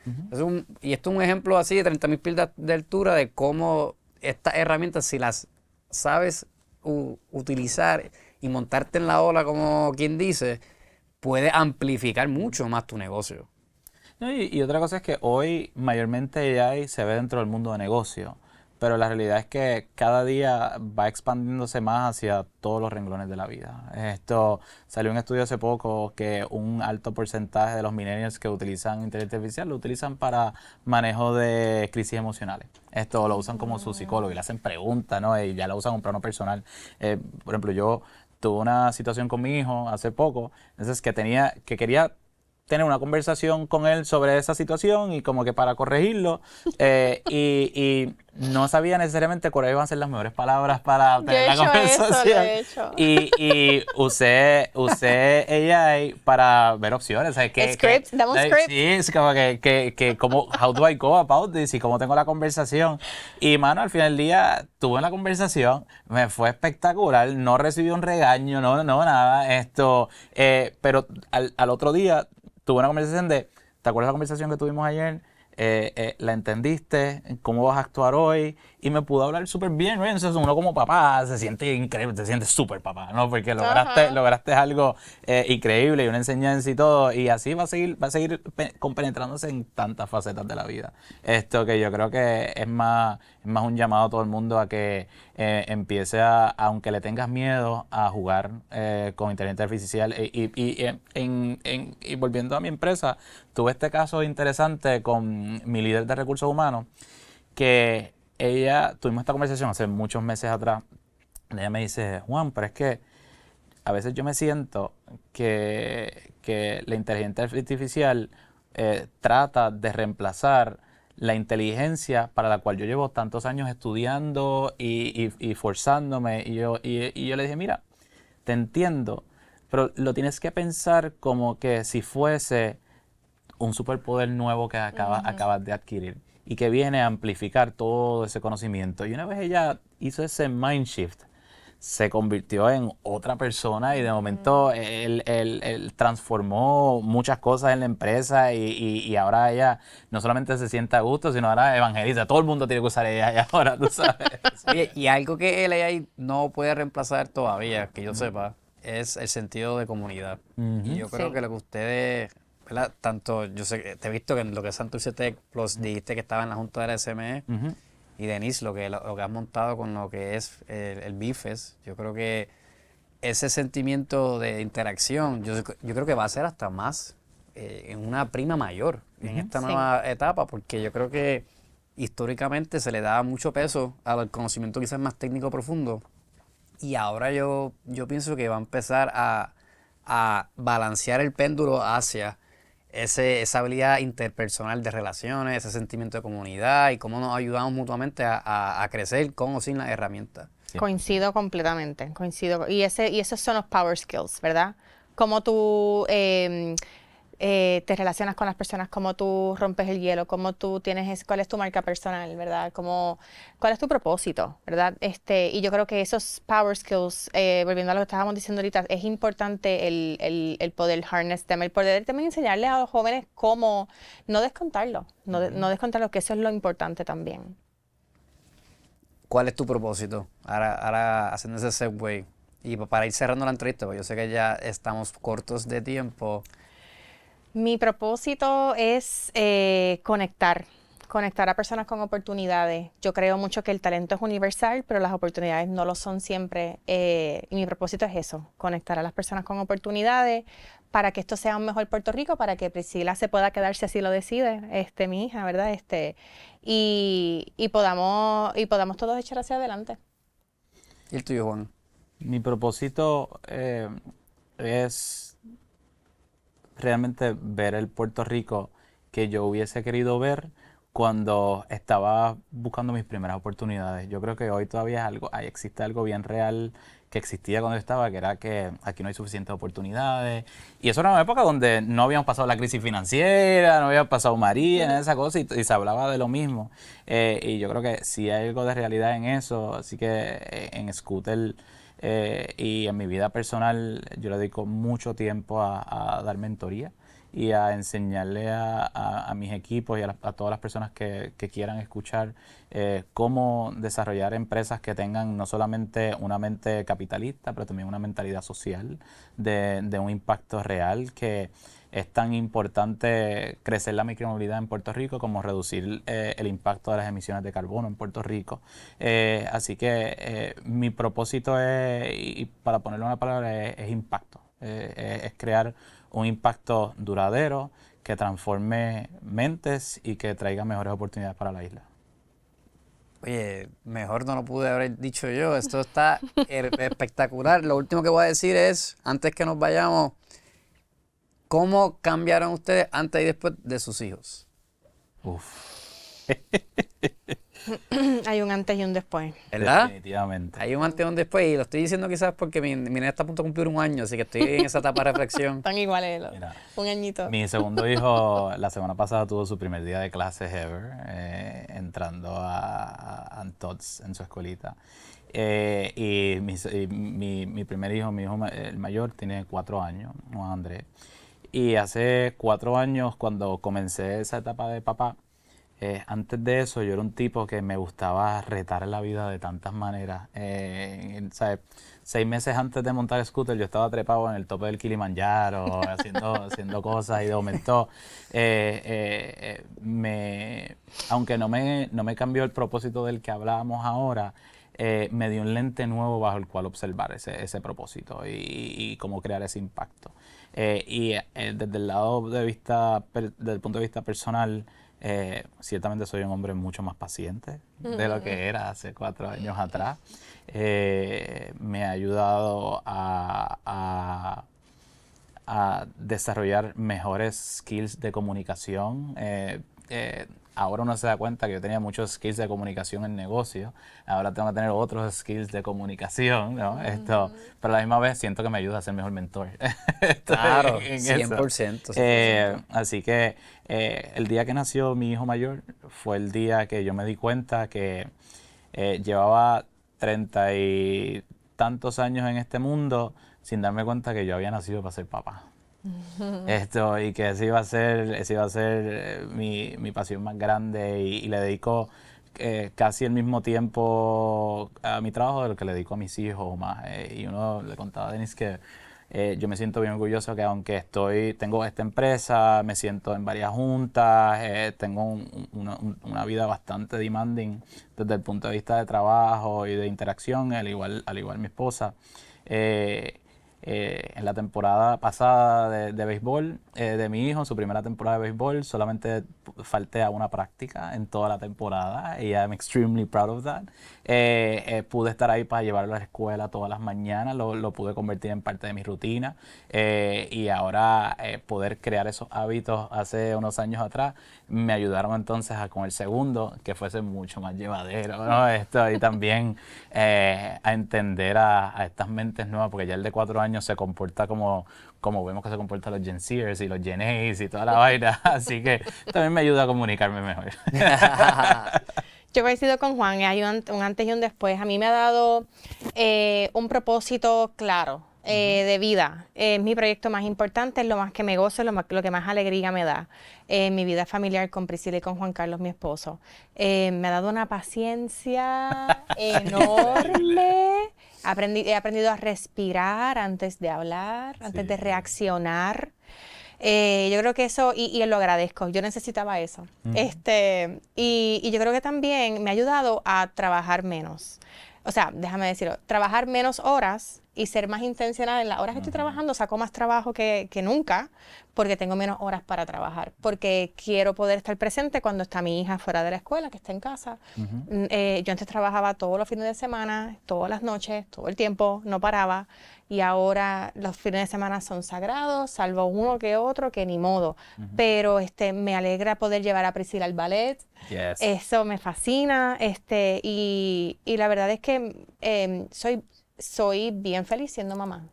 [SPEAKER 1] Y esto es un ejemplo así de 30,000 pies de altura de cómo estas herramientas, si las sabes utilizar y montarte en la ola, como quien dice, puede amplificar mucho más tu negocio.
[SPEAKER 3] No, y otra cosa es que hoy mayormente AI se ve dentro del mundo de negocio, pero la realidad es que cada día va expandiéndose más hacia todos los renglones de la vida. Esto salió un estudio hace poco que un alto porcentaje de los millennials que utilizan inteligencia artificial lo utilizan para manejo de crisis emocionales. Esto lo usan como su psicólogo y le hacen preguntas, ¿no? Y ya lo usan como plano personal. Por ejemplo, yo tuve una situación con mi hijo hace poco, entonces que quería tener una conversación con él sobre esa situación y como que para corregirlo y no sabía necesariamente cuáles iban a ser las mejores palabras para tener la conversación. Y usé AI para ver opciones. O sea,
[SPEAKER 2] script, dame un script.
[SPEAKER 3] Sí, es como que como, how do I go about this? Y cómo tengo la conversación. Y, mano, al final del día tuve la conversación, me fue espectacular, no recibí un regaño, no nada. Pero al otro día tuve una conversación ¿te acuerdas de la conversación que tuvimos ayer? La entendiste, cómo vas a actuar hoy, y me pudo hablar súper bien, ¿no? Entonces uno como papá se siente increíble, te sientes súper papá, ¿no? Porque lograste algo increíble y una enseñanza y todo, y así va a seguir compenetrándose en tantas facetas de la vida. Esto que yo creo que es más un llamado a todo el mundo a que empiece aunque le tengas miedo, a jugar con inteligencia artificial. Y volviendo a mi empresa, tuve este caso interesante con mi líder de recursos humanos, que tuvimos esta conversación hace muchos meses atrás. Ella me dice: Juan, pero es que a veces yo me siento que la inteligencia artificial trata de reemplazar la inteligencia para la cual yo llevo tantos años estudiando y forzándome. Y yo le dije: mira, te entiendo, pero lo tienes que pensar como que si fuese un superpoder nuevo que acabas de adquirir y que viene a amplificar todo ese conocimiento. Y una vez ella hizo ese mind shift, se convirtió en otra persona y de momento él transformó muchas cosas en la empresa y ahora ella no solamente se siente a gusto, sino ahora evangeliza. Todo el mundo tiene que usar AI ahora, tú sabes.
[SPEAKER 1] Oye, y algo que el AI no puede reemplazar todavía, que yo sepa, es el sentido de comunidad. Y yo creo que lo que ustedes, ¿verdad? Tanto, yo sé, te he visto que en lo que es Santurce Tech Plus dijiste que estaba en la junta de la SME, y Denise, lo que has montado con lo que es el BIFES, yo creo que ese sentimiento de interacción, yo creo que va a ser hasta más en una prima mayor en esta nueva etapa, porque yo creo que históricamente se le daba mucho peso al conocimiento quizás más técnico profundo, y ahora yo pienso que va a empezar a balancear el péndulo hacia esa habilidad interpersonal de relaciones, ese sentimiento de comunidad y cómo nos ayudamos mutuamente a crecer con o sin las herramientas.
[SPEAKER 2] Sí. Coincido completamente, coincido. Y esos son los power skills, ¿verdad? Cómo tú te relacionas con las personas, cómo tú rompes el hielo, cómo tú cuál es tu marca personal, ¿verdad? Cuál es tu propósito, ¿verdad? Y yo creo que esos power skills, volviendo a lo que estábamos diciendo ahorita, es importante el poder harness them, el poder también enseñarle a los jóvenes cómo no descontarlo, no descontarlo, que eso es lo importante también.
[SPEAKER 1] ¿Cuál es tu propósito? Ahora haciendo ese segue, y para ir cerrando la entrevista, porque yo sé que ya estamos cortos de tiempo.
[SPEAKER 2] Mi propósito es conectar Conectar a personas con oportunidades. Yo creo mucho que el talento es universal, pero las oportunidades no lo son siempre. Y mi propósito es eso, conectar a las personas con oportunidades para que esto sea un mejor Puerto Rico, para que Priscila se pueda quedar si así lo decide, mi hija, ¿verdad? Y podamos todos echar hacia adelante.
[SPEAKER 1] ¿Y el tuyo, Juan?
[SPEAKER 3] Mi propósito es realmente ver el Puerto Rico que yo hubiese querido ver cuando estaba buscando mis primeras oportunidades. Yo creo que hoy todavía existe algo bien real que existía cuando yo estaba, que era que aquí no hay suficientes oportunidades. Y eso era una época donde no habíamos pasado la crisis financiera, no había pasado María, en esa cosa, y se hablaba de lo mismo. Y yo creo que sí hay algo de realidad en eso, así que en Scooter y en mi vida personal yo le dedico mucho tiempo a dar mentoría y a enseñarle a mis equipos y a todas las personas que quieran escuchar cómo desarrollar empresas que tengan no solamente una mente capitalista, pero también una mentalidad social de un impacto real, que es tan importante crecer la micromovilidad en Puerto Rico como reducir el impacto de las emisiones de carbono en Puerto Rico. Así que mi propósito es, y para ponerle una palabra, es impacto. Es crear un impacto duradero que transforme mentes y que traiga mejores oportunidades para la isla.
[SPEAKER 1] Oye, mejor no lo pude haber dicho yo. Esto está espectacular. Lo último que voy a decir es, antes que nos vayamos, ¿cómo cambiaron ustedes antes y después de sus hijos?
[SPEAKER 2] Hay un antes y un después.
[SPEAKER 1] ¿Verdad?
[SPEAKER 3] Definitivamente.
[SPEAKER 1] Hay un antes y un después. Y lo estoy diciendo quizás porque mi nena está a punto de cumplir un año, así que estoy en esa etapa de reflexión.
[SPEAKER 2] Están iguales,
[SPEAKER 3] Mira,
[SPEAKER 2] un añito.
[SPEAKER 3] Mi segundo hijo la semana pasada tuvo su primer día de clases ever, entrando a Antots en su escuelita. Y mi primer hijo, el mayor, tiene 4 años, Juan Andrés. Y hace 4 años, cuando comencé esa etapa de papá, antes de eso yo era un tipo que me gustaba retar la vida de tantas maneras. ¿Sabes? 6 meses antes de montar Scooter yo estaba trepado en el tope del Kilimanjaro, haciendo cosas, y de momento, aunque no me cambió el propósito del que hablábamos ahora, me dio un lente nuevo bajo el cual observar ese propósito y cómo crear ese impacto. Desde el lado del punto de vista personal, ciertamente soy un hombre mucho más paciente de lo que era hace 4 años atrás. Me ha ayudado a desarrollar mejores skills de comunicación. Ahora uno se da cuenta que yo tenía muchos skills de comunicación en negocio, ahora tengo que tener otros skills de comunicación, ¿no? Pero a la misma vez siento que me ayuda a ser mejor mentor.
[SPEAKER 1] Claro, 100%.
[SPEAKER 3] Así que el día que nació mi hijo mayor fue el día que yo me di cuenta que llevaba 30 y tantos años en este mundo sin darme cuenta que yo había nacido para ser papá. Y que ese iba a ser mi pasión más grande, y le dedico casi el mismo tiempo a mi trabajo de lo que le dedico a mis hijos o más. Y uno le contaba a Denise que yo me siento bien orgulloso que aunque tengo esta empresa, me siento en varias juntas, tengo una vida bastante demanding desde el punto de vista de trabajo y de interacción, al igual mi esposa. En la temporada pasada de béisbol de mi hijo, su primera temporada de béisbol, solamente falté a una práctica en toda la temporada y I'm extremely proud of that. Pude estar ahí para llevarlo a la escuela todas las mañanas, lo pude convertir en parte de mi rutina, y ahora poder crear esos hábitos hace unos años atrás me ayudaron entonces con el segundo, que fuese mucho más llevadero, ¿no? Y también a entender a estas mentes nuevas, porque ya el de 4 años se comporta como vemos que se comportan los Gen Zers y los Gen A's y toda la vaina, así que también me ayuda a comunicarme mejor.
[SPEAKER 2] Yo coincido con Juan, hay un antes y un después. A mí me ha dado un propósito claro de vida. Es mi proyecto más importante, es lo más que me gozo, lo que más alegría me da. Mi vida familiar con Priscila y con Juan Carlos, mi esposo. Me ha dado una paciencia enorme. He aprendido a respirar antes de hablar, antes de reaccionar. Yo creo que eso, y lo agradezco, yo necesitaba eso. Y yo creo que también me ha ayudado a trabajar menos. O sea, déjame decirlo, trabajar menos horas y ser más intencional en las horas que estoy trabajando. Saco más trabajo que nunca porque tengo menos horas para trabajar. Porque quiero poder estar presente cuando está mi hija fuera de la escuela, que está en casa. Yo antes trabajaba todos los fines de semana, todas las noches, todo el tiempo, no paraba. Y ahora los fines de semana son sagrados, salvo uno que otro, que ni modo. Pero me alegra poder llevar a Priscila al ballet.
[SPEAKER 3] Yes.
[SPEAKER 2] Eso me fascina. Y la verdad es que soy bien feliz siendo mamá.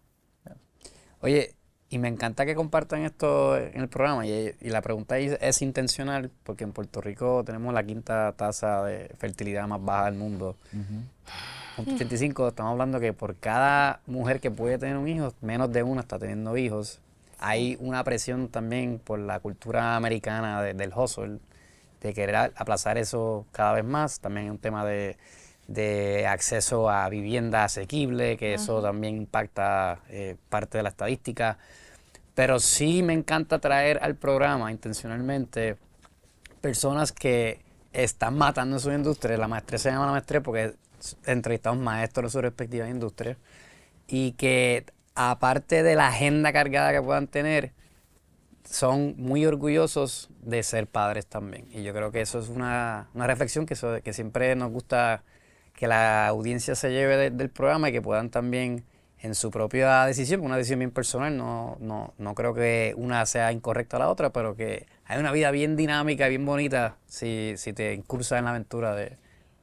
[SPEAKER 1] Oye, y me encanta que compartan esto en el programa. Y la pregunta es intencional, porque en Puerto Rico tenemos la 5ª tasa de fertilidad más baja del mundo. 85, estamos hablando que por cada mujer que puede tener un hijo, menos de una está teniendo hijos. Hay una presión también por la cultura americana del hustle, de querer aplazar eso cada vez más. También hay un tema de acceso a vivienda asequible, que eso también impacta parte de la estadística. Pero sí me encanta traer al programa intencionalmente personas que están matando su industria. La maestría se llama la maestría porque entrevistamos maestros de sus respectivas industrias y que aparte de la agenda cargada que puedan tener, son muy orgullosos de ser padres también. Y yo creo que eso es una reflexión que siempre nos gusta que la audiencia se lleve del programa y que puedan también en su propia decisión, una decisión bien personal, no creo que una sea incorrecta a la otra, pero que hay una vida bien dinámica y bien bonita si te incursas en la aventura de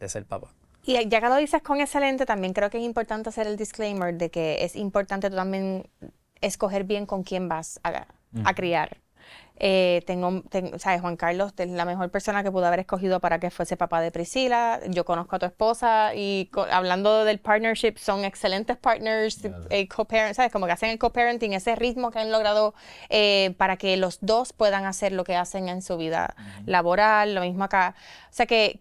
[SPEAKER 1] ser papá.
[SPEAKER 2] Y ya que lo dices con excelente, también creo que es importante hacer el disclaimer de que es importante tú también escoger bien con quién vas a criar. ¿Sabes? Juan Carlos es la mejor persona que pudo haber escogido para que fuese papá de Priscila. Yo conozco a tu esposa y hablando del partnership, son excelentes partners, co-parent, ¿sabes? Como que hacen el co-parenting, ese ritmo que han logrado para que los dos puedan hacer lo que hacen en su vida laboral, lo mismo acá. O sea que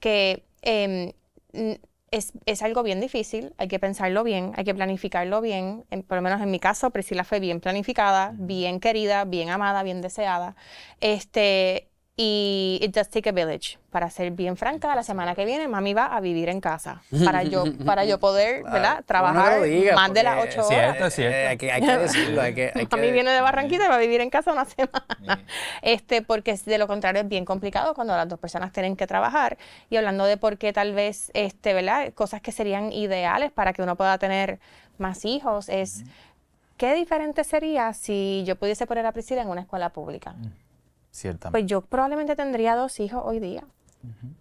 [SPEAKER 2] es algo bien difícil, hay que pensarlo bien, hay que planificarlo bien. Por lo menos en mi caso, Priscila fue bien planificada, bien querida, bien amada, bien deseada. Y it does take a village. Para ser bien franca, la semana que viene mami va a vivir en casa para yo poder, ¿verdad? Trabajar más de las 8 horas.
[SPEAKER 3] Es cierto.
[SPEAKER 1] Hay que decirlo.
[SPEAKER 2] Mami viene de Barranquita y va a vivir en casa una semana. Porque de lo contrario es bien complicado cuando las dos personas tienen que trabajar. Y hablando de por qué tal vez, ¿verdad? Cosas que serían ideales para que uno pueda tener más hijos es ¿qué diferente sería si yo pudiese poner a Priscila en una escuela pública?
[SPEAKER 3] Ciertamente.
[SPEAKER 2] Pues yo probablemente tendría 2 hijos hoy día.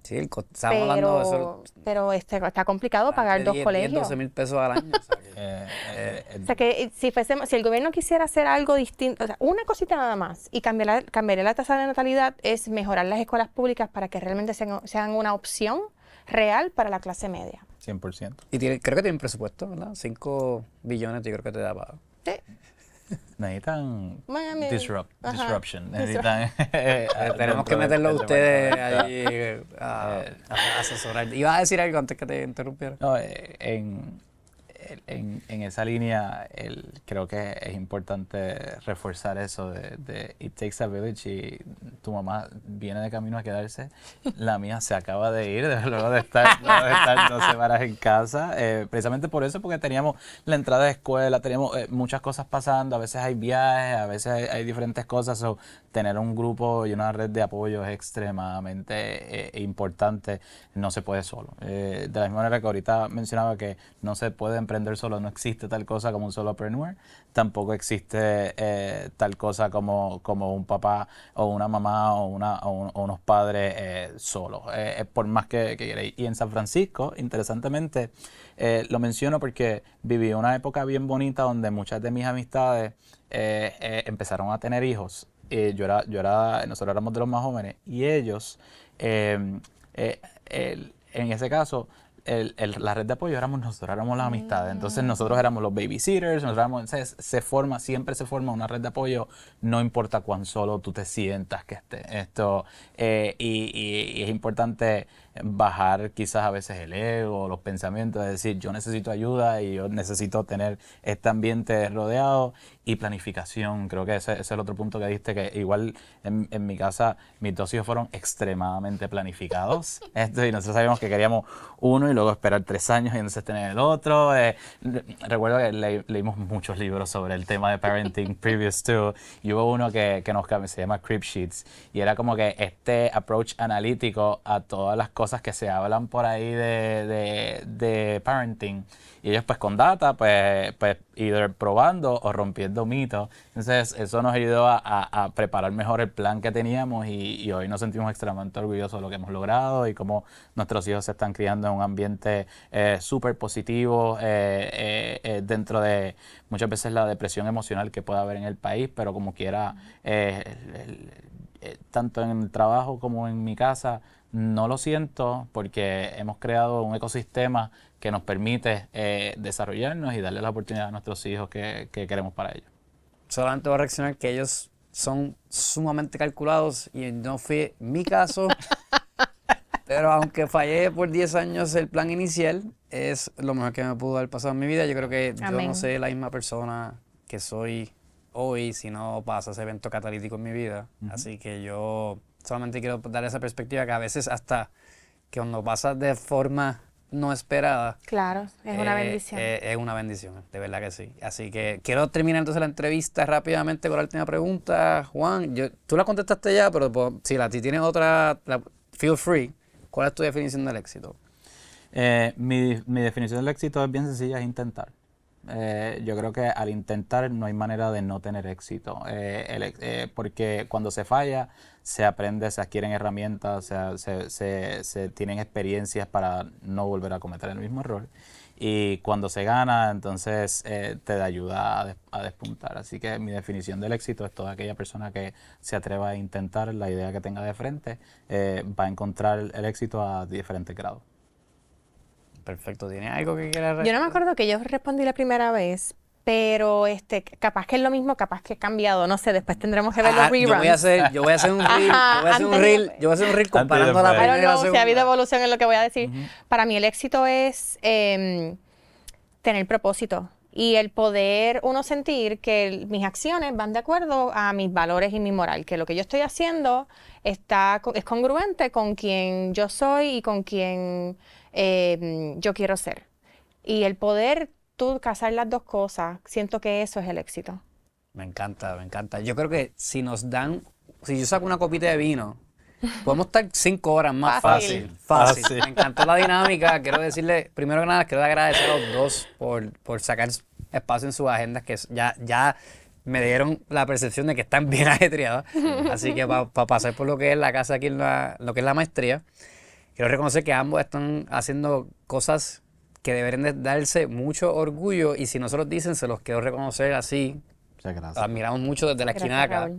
[SPEAKER 1] Sí, estamos hablando de eso.
[SPEAKER 2] Pero está complicado pagar 2 colegios.
[SPEAKER 1] 12 mil pesos al año.
[SPEAKER 2] O sea que si el gobierno quisiera hacer algo distinto, o sea, una cosita nada más, y cambiaría la tasa de natalidad, es mejorar las escuelas públicas para que realmente sean una opción real para la clase media.
[SPEAKER 3] 100%.
[SPEAKER 1] Y creo que tienen presupuesto, ¿verdad? 5 billones yo creo que te da para...
[SPEAKER 2] Sí.
[SPEAKER 3] Necesitan
[SPEAKER 2] Miami.
[SPEAKER 3] disruption.
[SPEAKER 1] Tenemos que meterlo a ustedes allí a asesorar. Iba a decir algo antes que te interrumpiera.
[SPEAKER 3] No, en esa línea creo que es importante reforzar eso de It Takes a Village y tu mamá viene de camino a quedarse. La mía se acaba de ir luego de estar 2 semanas en casa. Precisamente por eso, porque teníamos la entrada de escuela, teníamos muchas cosas pasando, a veces hay viajes, a veces hay diferentes cosas. So, tener un grupo y una red de apoyo es extremadamente importante. No se puede solo. De la misma manera que ahorita mencionaba que no se puede emprender solo, no existe tal cosa como un solopreneur, tampoco existe tal cosa como un papá o una mamá o unos padres solos, por más que queréis. Y en San Francisco, interesantemente, lo menciono porque viví una época bien bonita donde muchas de mis amistades empezaron a tener hijos. Nosotros éramos de los más jóvenes y ellos, en ese caso, la red de apoyo nosotros éramos las amistades. Entonces nosotros éramos los babysitters, siempre se forma una red de apoyo, no importa cuán solo tú te sientas que estés. Y es importante bajar quizás a veces el ego, los pensamientos, es decir, yo necesito ayuda y yo necesito tener este ambiente rodeado, y planificación. Creo que ese es el otro punto que diste, que igual en mi casa mis 2 hijos fueron extremadamente planificados. Y nosotros sabíamos que queríamos uno y luego esperar 3 años y entonces tener el otro. Recuerdo que leímos muchos libros sobre el tema de parenting previous to, y hubo uno que nos cambió, se llama Crib Sheets, y era como que este approach analítico a todas las cosas que se hablan por ahí de parenting, y ellos pues con data, pues ir probando o rompiendo mitos. Entonces eso nos ayudó a preparar mejor el plan que teníamos, y hoy nos sentimos extremadamente orgullosos de lo que hemos logrado y cómo nuestros hijos se están criando en un ambiente súper positivo, dentro de muchas veces la depresión emocional que puede haber en el país, pero como quiera, tanto en el trabajo como en mi casa, no lo siento, porque hemos creado un ecosistema que nos permite desarrollarnos y darle la oportunidad a nuestros hijos que queremos para ellos.
[SPEAKER 1] Solamente voy a reaccionar que ellos son sumamente calculados y no fue mi caso, pero aunque fallé por 10 años el plan inicial, es lo mejor que me pudo haber pasado en mi vida. Yo creo que yo no soy la misma persona que soy hoy si no pasa ese evento catalítico en mi vida. Así que yo solamente quiero dar esa perspectiva, que a veces hasta que cuando pasa de forma no esperada.
[SPEAKER 2] Claro, es una bendición.
[SPEAKER 1] Es una bendición, de verdad que sí. Así que quiero terminar entonces la entrevista rápidamente con la última pregunta. Juan, tú la contestaste ya, pero si ti tienes otra, feel free. ¿Cuál es tu definición del éxito?
[SPEAKER 3] Mi definición del éxito es bien sencilla, es intentar. Yo creo que al intentar no hay manera de no tener éxito, porque cuando se falla se aprende, se adquieren herramientas, se tienen experiencias para no volver a cometer el mismo error, y cuando se gana entonces te ayuda a despuntar. Así que mi definición del éxito es toda aquella persona que se atreva a intentar la idea que tenga de frente, va a encontrar el éxito a diferentes grados.
[SPEAKER 1] Perfecto. ¿Tienes algo que quieras responder?
[SPEAKER 2] Yo no me acuerdo que yo respondí la primera vez, pero capaz que es lo mismo, capaz que he cambiado, no sé, después tendremos que ver los reruns.
[SPEAKER 1] Yo voy a hacer un reel comparando la primera y la segunda.
[SPEAKER 2] Si ha habido evolución en lo que voy a decir. Para mí el éxito es tener propósito y el poder uno sentir que mis acciones van de acuerdo a mis valores y mi moral, que lo que yo estoy haciendo es congruente con quien yo soy y con quien yo quiero ser. Y el poder tú casar las dos cosas, siento que eso es el éxito.
[SPEAKER 1] Me encanta, me encanta. Yo creo que si yo saco una copita de vino, podemos estar 5 horas más fácil. Me encantó la dinámica. Quiero decirle, primero que nada, quiero agradecer a los dos por sacar espacio en sus agendas, que ya me dieron la percepción de que están bien ajetreadas. Así que para pasar por lo que es la casa aquí, lo que es la maestría, quiero reconocer que ambos están haciendo cosas que deberían de darse mucho orgullo, y si nosotros dicen, se los quiero reconocer así.
[SPEAKER 3] Muchas gracias.
[SPEAKER 1] Admiramos mucho desde la esquina de acá,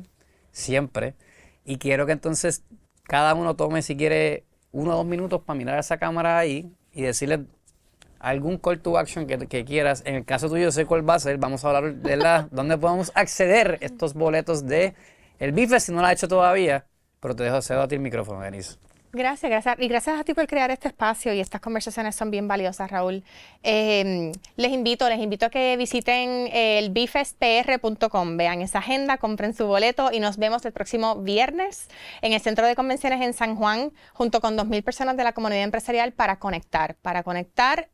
[SPEAKER 1] siempre. Y quiero que entonces cada uno tome, si quiere, 1 o 2 minutos para mirar a esa cámara ahí y decirle algún call to action que quieras. En el caso tuyo, sé cuál va a ser. Vamos a hablar de dónde podemos acceder estos boletos de el B-Fest, si no lo has hecho todavía. Pero cedo a ti el micrófono, Denise.
[SPEAKER 2] Gracias. Y gracias a ti por crear este espacio, y estas conversaciones son bien valiosas, Raúl. Les invito a que visiten el bfestpr.com, vean esa agenda, compren su boleto y nos vemos el próximo viernes en el Centro de Convenciones en San Juan, junto con 2,000 personas de la comunidad empresarial para conectar,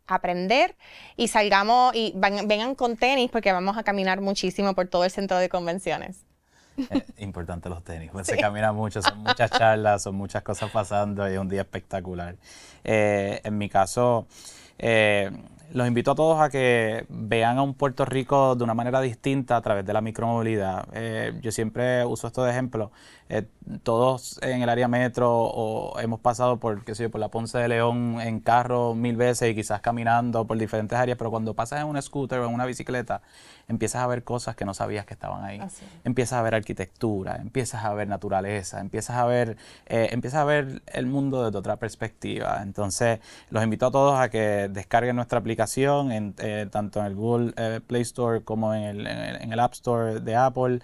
[SPEAKER 2] aprender, y salgamos y vengan con tenis, porque vamos a caminar muchísimo por todo el Centro de Convenciones.
[SPEAKER 3] Importante los tenis, pues se camina mucho, son muchas charlas, son muchas cosas pasando y es un día espectacular. En mi caso, los invito a todos a que vean a un Puerto Rico de una manera distinta a través de la micromovilidad. Yo siempre uso esto de ejemplo. Todos en el área metro o hemos pasado por la Ponce de León en carro 1000 veces y quizás caminando por diferentes áreas, pero cuando pasas en un scooter o en una bicicleta, empiezas a ver cosas que no sabías que estaban ahí. Empiezas a ver arquitectura, empiezas a ver naturaleza, empiezas a ver el mundo desde otra perspectiva. Entonces, los invito a todos a que descarguen nuestra aplicación aplicación, tanto en el Google Play Store como en el App Store de Apple,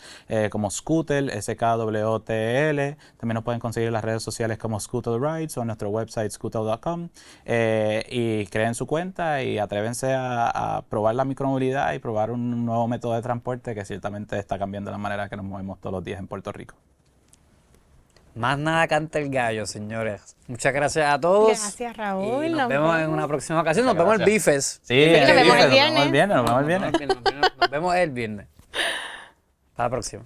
[SPEAKER 3] como Scootel, SKWTL. También nos pueden conseguir en las redes sociales como Scootel Rides o en nuestro website scootel.com. Y creen su cuenta y atrévense a probar la micromovilidad y probar un nuevo método de transporte que ciertamente está cambiando la manera que nos movemos todos los días en Puerto Rico.
[SPEAKER 1] Más nada canta el gallo, señores. Muchas gracias a todos.
[SPEAKER 2] Gracias, Raúl.
[SPEAKER 1] Y nos vemos en una próxima ocasión. Nos vemos el Bifes.
[SPEAKER 3] Sí,
[SPEAKER 2] nos vemos el viernes.
[SPEAKER 3] Nos vemos el viernes.
[SPEAKER 1] Nos vemos el viernes. Hasta la próxima.